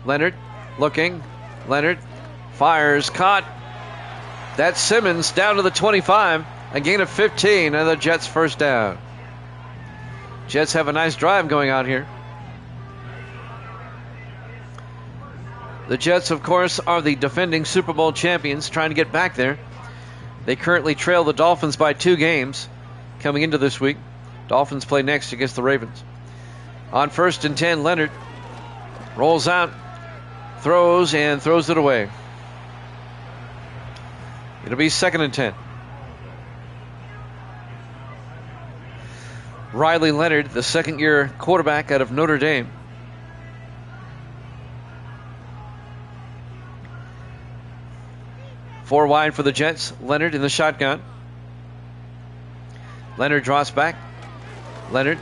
Leonard looking. Leonard fires, caught. That's Simmons down to the 25. A gain of 15 and the Jets first down. Jets have a nice drive going on here. The Jets, of course, are the defending Super Bowl champions, trying to get back there. They currently trail the Dolphins by 2 games coming into this week. Dolphins play next against the Ravens. On 1st and 10, Leonard rolls out, throws it away. It'll be 2nd and 10. Riley Leonard, the second-year quarterback out of Notre Dame. Four wide for the Jets. Leonard in the shotgun. Leonard draws back. Leonard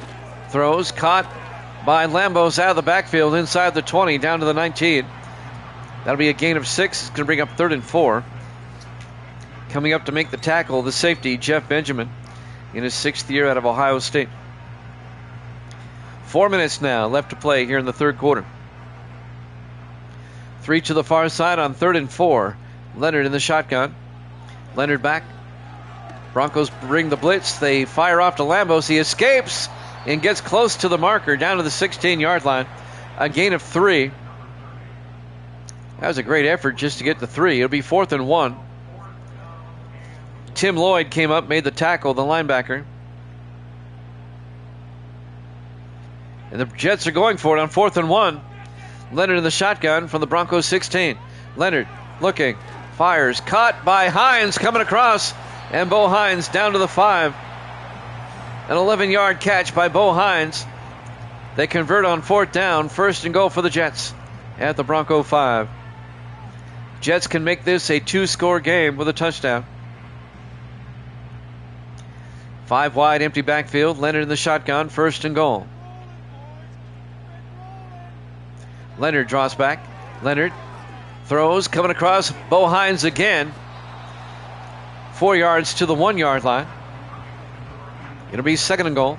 throws, caught by Lambos out of the backfield inside the 20 down to the 19. That'll be a gain of 6. It's going to bring up 3rd and 4. Coming up to make the tackle, the safety, Jeff Benjamin, in his 6th year out of Ohio State. 4 minutes now left to play here in the third quarter. 3 to the far side on 3rd and 4. Leonard in the shotgun. Leonard back. Broncos bring the blitz. They fire off to Lambos. He escapes and gets close to the marker down to the 16-yard line. A gain of 3. That was a great effort just to get to 3. It'll be 4th and 1. Tim Lloyd came up, made the tackle, the linebacker. And the Jets are going for it on 4th and 1. Leonard in the shotgun from the Broncos 16. Leonard looking, fires, caught by Hines coming across, and Bo Hines down to the 5. An 11-yard catch by Bo Hines. They convert on 4th down, 1st and goal for the Jets at the Bronco 5. Jets can make this a 2-score game with a touchdown. 5 wide, empty backfield. Leonard in the shotgun, 1st and goal. Leonard draws back. Leonard throws, coming across. Bo Hines again. 4 yards to the 1-yard line. It'll be 2nd and goal.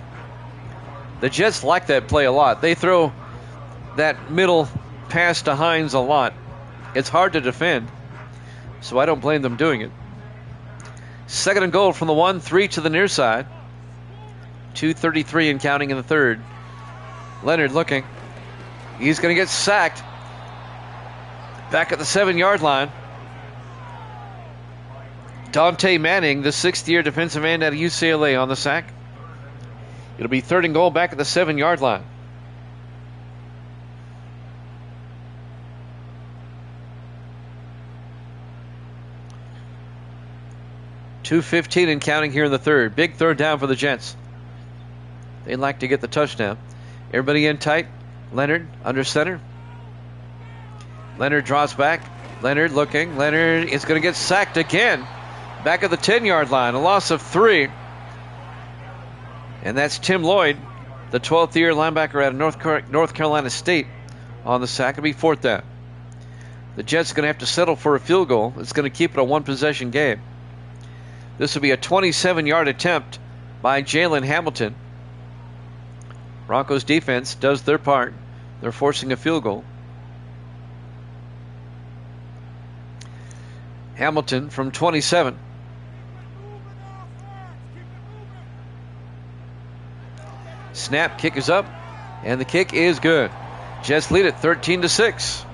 The Jets like that play a lot. They throw that middle pass to Hines a lot. It's hard to defend, so I don't blame them doing it. 2nd and goal from the 1, 3 to the near side. 2:33 and counting in the third. Leonard looking. He's going to get sacked. Back at the 7-yard line. Dante Manning, the 6th-year defensive end out of UCLA, on the sack. It'll be 3rd and goal back at the 7-yard line. .2:15 and counting here in the third. Big third down for the Jets. They'd like to get the touchdown. Everybody in tight. Leonard under center. Leonard draws back. Leonard looking. Leonard is going to get sacked again. Back at the 10-yard line. A loss of 3. And that's Tim Lloyd, the 12th-year linebacker out of North Carolina State, on the sack. It'll be 4th down. The Jets are going to have to settle for a field goal. It's going to keep it a one-possession game. This will be a 27-yard attempt by Jalen Hamilton. Broncos defense does their part. They're forcing a field goal. Hamilton from 27. Snap, kick is up, and the kick is good. Jets lead it 13-6.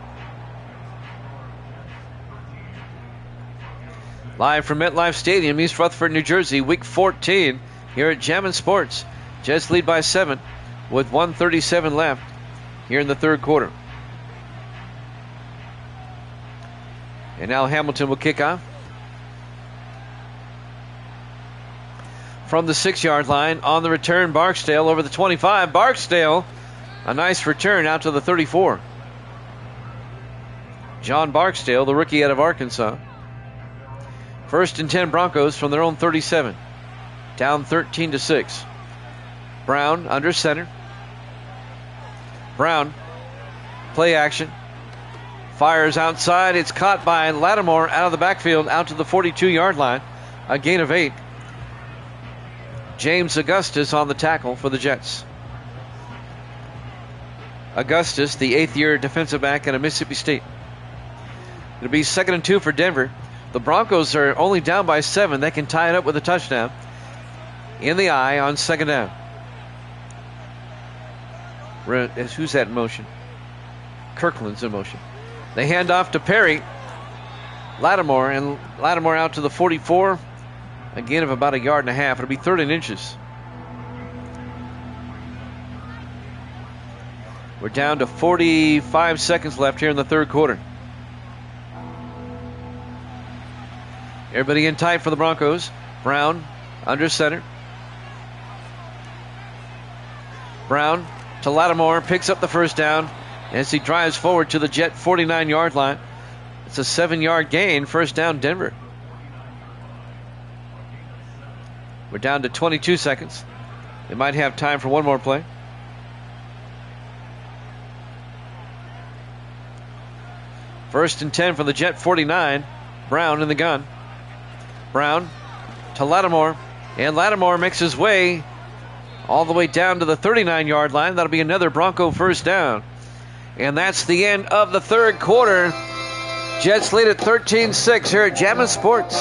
Live from MetLife Stadium, East Rutherford, New Jersey, Week 14, here at Jammin' Sports. Jets lead by 7 with 1:37 left here in the third quarter. And now Hamilton will kick off. From the 6-yard line on the return, Barksdale over the 25. Barksdale, a nice return out to the 34. John Barksdale, the rookie out of Arkansas. 1st and 10 Broncos from their own 37. Down 13-6. Brown under center. Brown, play action. Fires outside. It's caught by Lattimore out of the backfield, out to the 42-yard line. A gain of 8. James Augustus on the tackle for the Jets. Augustus, the 8th-year defensive back out of Mississippi State. It'll be 2nd and 2 for Denver. The Broncos are only down by 7. They can tie it up with a touchdown. In the eye on 2nd down. Who's that in motion? Kirkland's in motion. They hand off to Perry. Lattimore, and Lattimore out to the 44. A gain of about 1.5 yards. It'll be 3rd and inches. We're down to 45 seconds left here in the third quarter. Everybody in tight for the Broncos. Brown under center. Brown to Lattimore, picks up the first down as he drives forward to the Jet 49-yard line. It's a 7-yard gain. First down, Denver. We're down to 22 seconds. They might have time for one more play. First and 10 from the Jet 49. Brown in the gun. Brown to Lattimore. And Lattimore makes his way all the way down to the 39-yard line. That'll be another Bronco first down. And that's the end of the third quarter. Jets lead at 13-6 here at Jammin' Sports.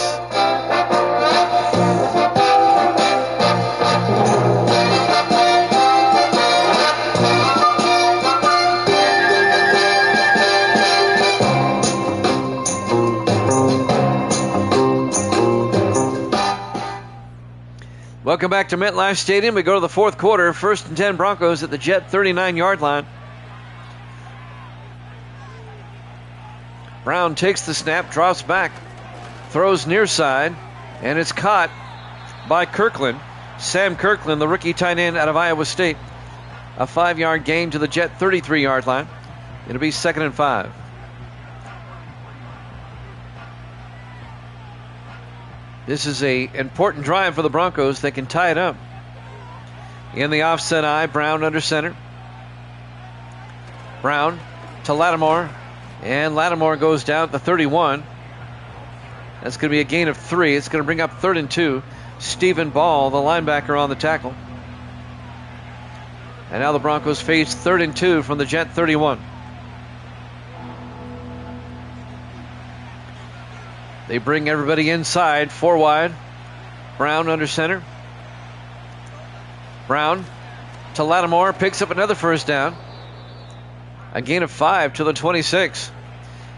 Welcome back to MetLife Stadium. We go to the fourth quarter. 1st and 10 Broncos at the Jet 39-yard line. Brown takes the snap, drops back, throws near side, and it's caught by Kirkland. Sam Kirkland, the rookie tight end out of Iowa State. A 5-yard gain to the Jet 33-yard line. It'll be 2nd and 5. This is an important drive for the Broncos. They can tie it up. In the offset eye, Brown under center. Brown to Lattimore. And Lattimore goes down at the 31. That's going to be a gain of 3. It's going to bring up 3rd and 2. Stephen Ball, the linebacker, on the tackle. And now the Broncos face 3rd and 2 from the Jet 31. They bring everybody inside, 4 wide. Brown under center. Brown to Lattimore, picks up another first down. A gain of 5 to the 26.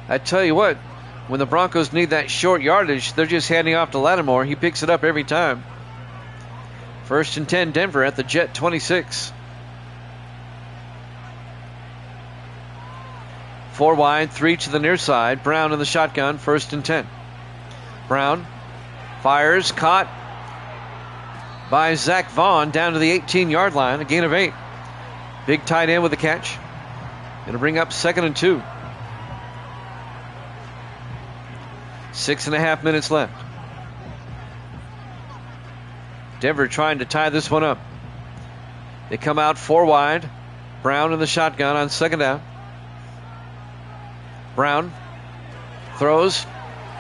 I tell you what, when the Broncos need that short yardage, they're just handing off to Lattimore. He picks it up every time. 1st and 10 Denver at the Jet 26. 4 wide, 3 to the near side. Brown in the shotgun, 1st and 10. Brown fires, caught by Zach Vaughn down to the 18-yard line, a gain of 8. Big tight end with the catch. It'll bring up 2nd and 2. 6.5 minutes left. Denver trying to tie this one up. They come out 4 wide. Brown in the shotgun on 2nd down. Brown throws,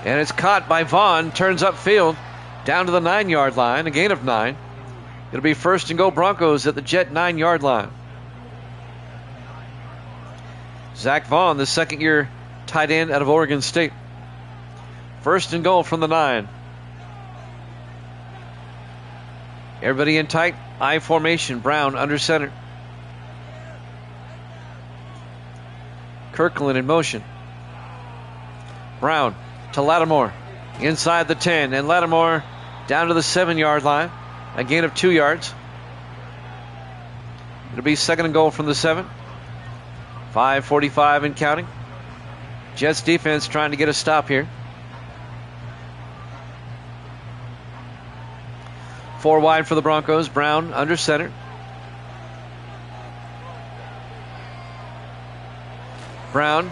and it's caught by Vaughn. Turns upfield down to the 9-yard line, a gain of 9. It'll be 1st and goal Broncos at the Jet 9-yard line. Zach Vaughn, the 2nd-year tight end out of Oregon State. 1st and goal from the 9. Everybody in tight I formation. Brown under center. Kirkland in motion. Brown to Lattimore inside the 10, and Lattimore down to the 7-yard line. A gain of 2 yards. It'll be 2nd and goal from the 7. 5:45 and counting. Jets defense trying to get a stop here. 4 wide for the Broncos. Brown under center. Brown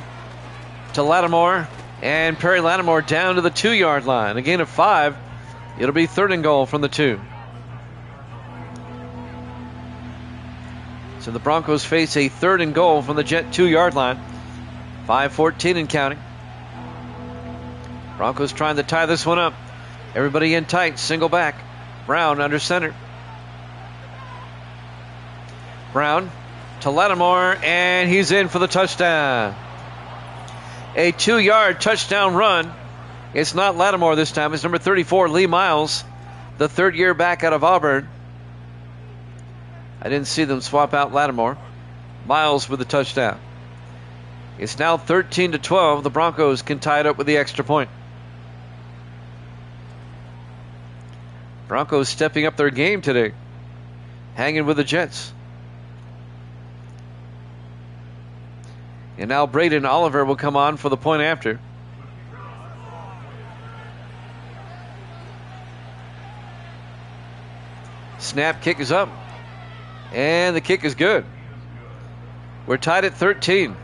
to Lattimore, and Perry Lattimore down to the 2-yard line. A gain of 5. It'll be 3rd and goal from the 2. So the Broncos face a 3rd and goal from the Jet 2-yard line. 5:14 and counting. Broncos trying to tie this one up. Everybody in tight, single back. Brown under center. Brown to Lattimore, and he's in for the touchdown. A 2-yard touchdown run. It's not Lattimore this time. It's number 34, Lee Miles, the 3rd-year back out of Auburn. I didn't see them swap out Lattimore. Miles with the touchdown. It's now 13-12. The Broncos can tie it up with the extra point. Broncos stepping up their game today. Hanging with the Jets. And now Braden Oliver will come on for the point after. Snap, kick is up. And the kick is good. We're tied at 13.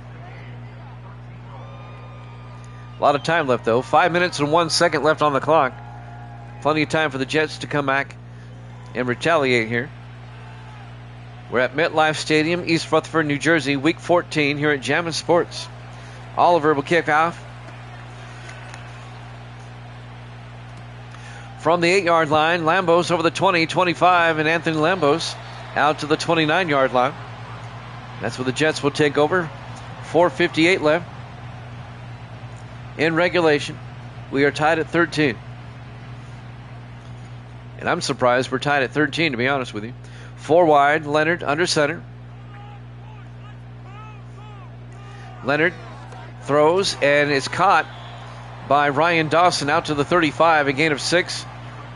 A lot of time left, though. 5 minutes and 1 second left on the clock. Plenty of time for the Jets to come back and retaliate here. We're at MetLife Stadium, East Rutherford, New Jersey, Week 14 here at Jammin' Sports. Oliver will kick off from the 8-yard line. Lambos over the 20, 25, and Anthony Lambos out to the 29-yard line. That's where the Jets will take over. 4:58 left in regulation. We are tied at 13. And I'm surprised we're tied at 13, to be honest with you. 4 wide, Leonard under center. Leonard throws, and it's caught by Ryan Dawson out to the 35, a gain of 6.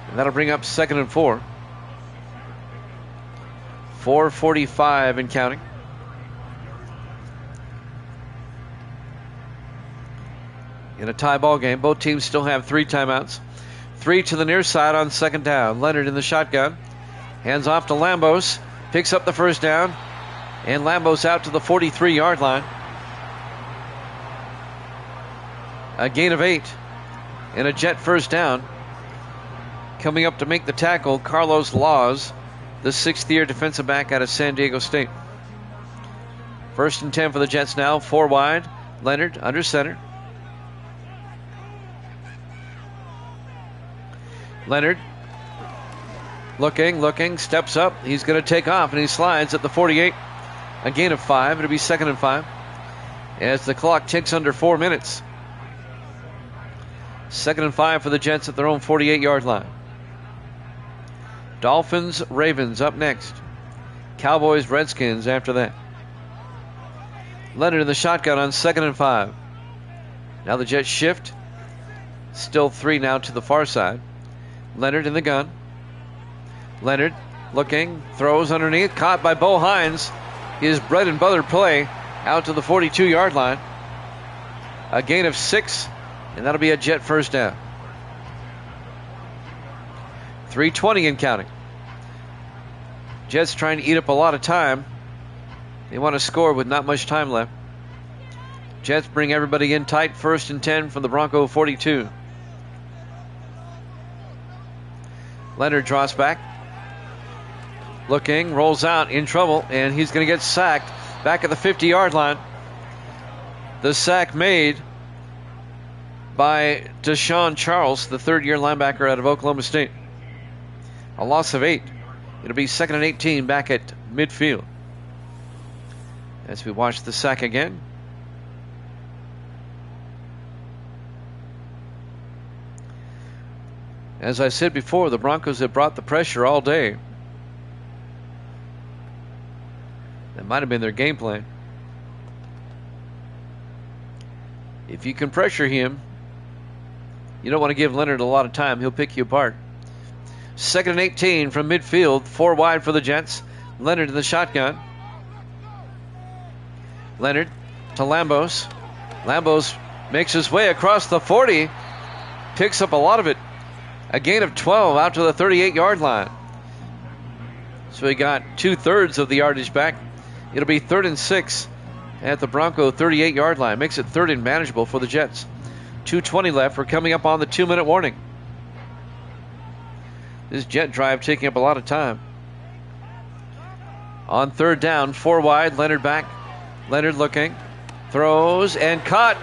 And that'll bring up 2nd and 4. 4:45 and counting. In a tie ball game, both teams still have 3 timeouts. 3 to the near side on 2nd down. Leonard in the shotgun. Hands off to Lambos. Picks up the 1st down. And Lambos out to the 43-yard line. A gain of 8. And a Jet 1st down. Coming up to make the tackle, Carlos Laws, the 6th-year defensive back out of San Diego State. 1st and 10 for the Jets now. 4 wide. Leonard under center. Leonard looking, steps up. He's going to take off, and he slides at the 48. A gain of 5. It'll be 2nd and 5 as the clock ticks under 4 minutes. 2nd and 5 for the Jets at their own 48-yard line. Dolphins, Ravens up next. Cowboys, Redskins after that. Leonard in the shotgun on 2nd and 5. Now the Jets shift. Still 3 now to the far side. Leonard in the gun. Leonard looking, throws underneath, caught by Bo Hines. His bread and butter play out to the 42-yard line. A gain of 6, and that'll be a Jet 1st down. 3:20 and counting. Jets trying to eat up a lot of time. They want to score with not much time left. Jets bring everybody in tight. 1st and 10 from the Bronco 42. Leonard draws back. Looking, rolls out, in trouble, and he's going to get sacked back at the 50-yard line. The sack made by Deshaun Charles, the 3rd-year linebacker out of Oklahoma State. A loss of 8. It'll be 2nd and 18 back at midfield. As we watch the sack again. As I said before, the Broncos have brought the pressure all day. That might have been their game plan. If you can pressure him, you don't want to give Leonard a lot of time. He'll pick you apart. 2nd and 18 from midfield. 4 wide for the Jets. Leonard in the shotgun. Leonard to Lambos. Lambos makes his way across the 40. Picks up a lot of it. A gain of 12 out to the 38-yard line. So he got 2/3 of the yardage back. It'll be 3rd and 6 at the Bronco 38-yard line. Makes it 3rd and manageable for the Jets. 2:20 left. We're coming up on the 2-minute warning. This Jet drive taking up a lot of time. On 3rd down, 4 wide, Leonard back. Leonard looking, throws, and caught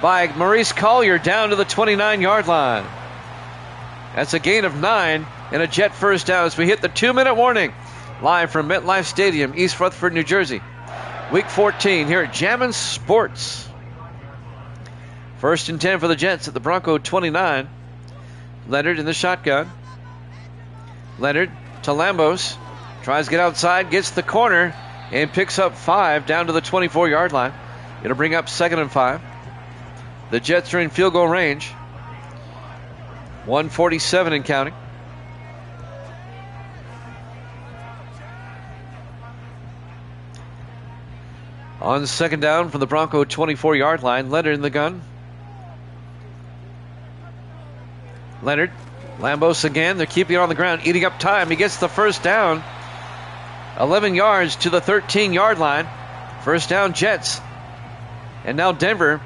by Maurice Collier down to the 29-yard line. That's a gain of 9 and a Jet first down as we hit the 2-minute warning. Live from MetLife Stadium, East Rutherford, New Jersey. Week 14 here at Jammin' Sports. 1st and 10 for the Jets at the Bronco 29. Leonard in the shotgun. Leonard to Lambos. Tries to get outside, gets the corner, and picks up 5 down to the 24-yard line. It'll bring up 2nd and 5. The Jets are in field goal range. 1:47 and counting. On 2nd down from the Bronco 24-yard line, Leonard in the gun. Leonard, Lambos again. They're keeping it on the ground, eating up time. He gets the first down. 11 yards to the 13-yard line. First down, Jets. And now Denver.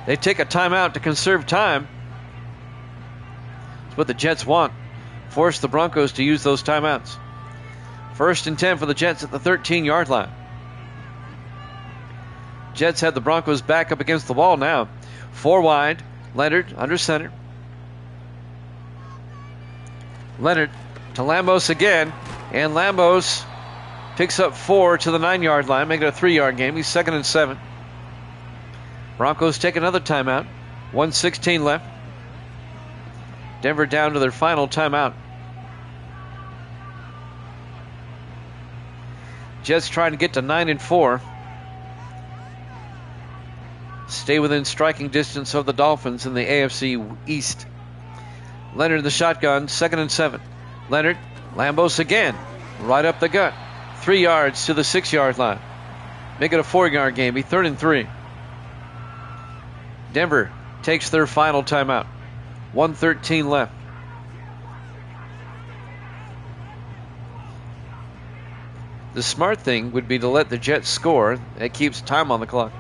They take a timeout to conserve time. That's what the Jets want. Force the Broncos to use those timeouts. 1st and 10 for the Jets at the 13-yard line. Jets have the Broncos back up against the wall now. 4 wide. Leonard under center. Leonard to Lambos again. And Lambos picks up 4 to the 9-yard line, making it a 3-yard game. He's 2nd and 7. Broncos take another timeout. 1:16 left. Denver down to their final timeout. Jets trying to get to 9 and 4. Stay within striking distance of the Dolphins in the AFC East. Leonard in the shotgun, 2nd and 7. Leonard, Lambos again, right up the gut. 3 yards to the 6-yard line. Make it a 4-yard game. Be 3rd and 3. Denver takes their final timeout. 1:13 left. The smart thing would be to let the Jets score. It keeps time on the clock.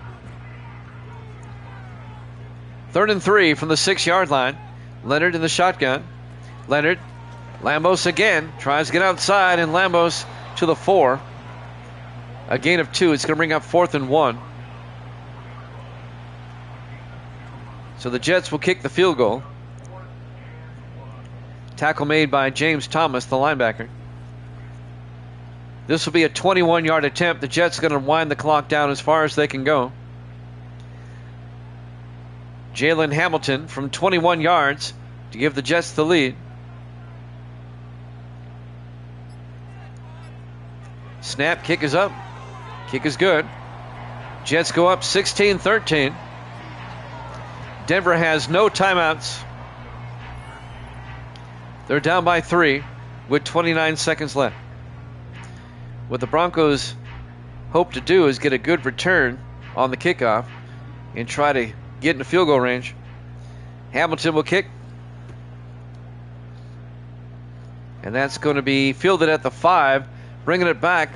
3rd and 3 from the 6-yard line. Leonard in the shotgun. Leonard, Lambos again, tries to get outside, and Lambos to the 4. A gain of 2. It's going to bring up 4th and 1. So the Jets will kick the field goal. Tackle made by James Thomas, the linebacker. This will be a 21-yard attempt. The Jets are going to wind the clock down as far as they can go. Jalen Hamilton from 21 yards to give the Jets the lead. Snap, kick is up. Kick is good. Jets go up 16-13. Denver has no timeouts. They're down by 3 with 29 seconds left. What the Broncos hope to do is get a good return on the kickoff and try to get into field goal range. Hamilton will kick. And that's going to be fielded at the 5. Bringing it back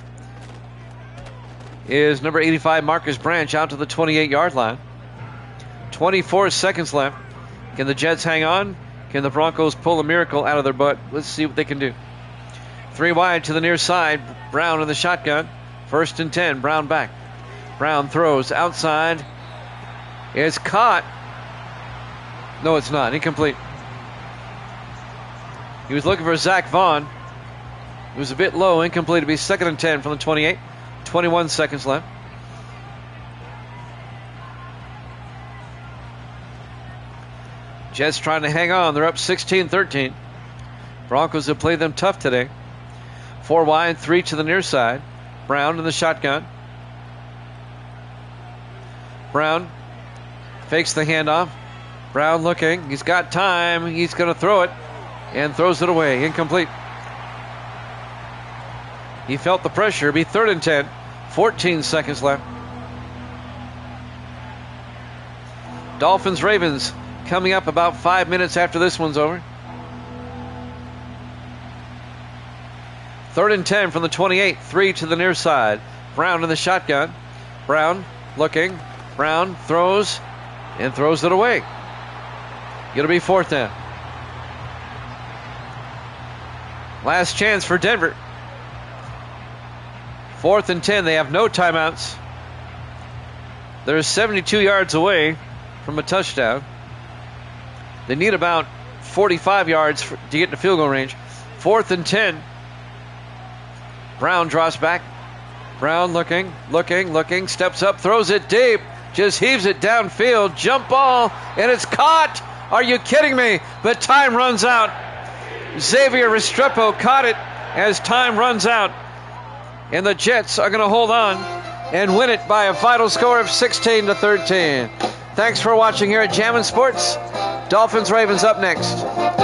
is number 85, Marcus Branch, out to the 28-yard line. 24 seconds left. Can the Jets hang on? Can the Broncos pull a miracle out of their butt? Let's see what they can do. 3 wide to the near side. Brown in the shotgun. 1st and 10. Brown back. Brown throws outside. It's caught. No, it's not. Incomplete. He was looking for Zach Vaughn. It was a bit low. Incomplete. It'll be 2nd and 10 from the 28. 21 seconds left. Jets trying to hang on. They're up 16-13. Broncos have played them tough today. 4 wide, 3 to the near side. Brown in the shotgun. Brown fakes the handoff. Brown looking. He's got time. He's going to throw it. and throws it away. Incomplete. He felt the pressure. It'll be 3rd and 10. 14 seconds left. Dolphins Ravens coming up about 5 minutes after this one's over. 3rd and 10 from the 28. 3 to the near side. Brown in the shotgun. Brown looking. Brown throws and throws it away. It'll be 4th down. Last chance for Denver. 4th and 10. They have no timeouts. They're 72 yards away from a touchdown. They need about 45 yards to get to field goal range. 4th and 10. Brown draws back. Brown looking, steps up, throws it deep, just heaves it downfield. Jump ball, and it's caught. Are you kidding me? But time runs out. Xavier Restrepo caught it as time runs out. And the Jets are going to hold on and win it by a final score of 16-13. Thanks for watching here at Jammin' Sports. Dolphins Ravens up next.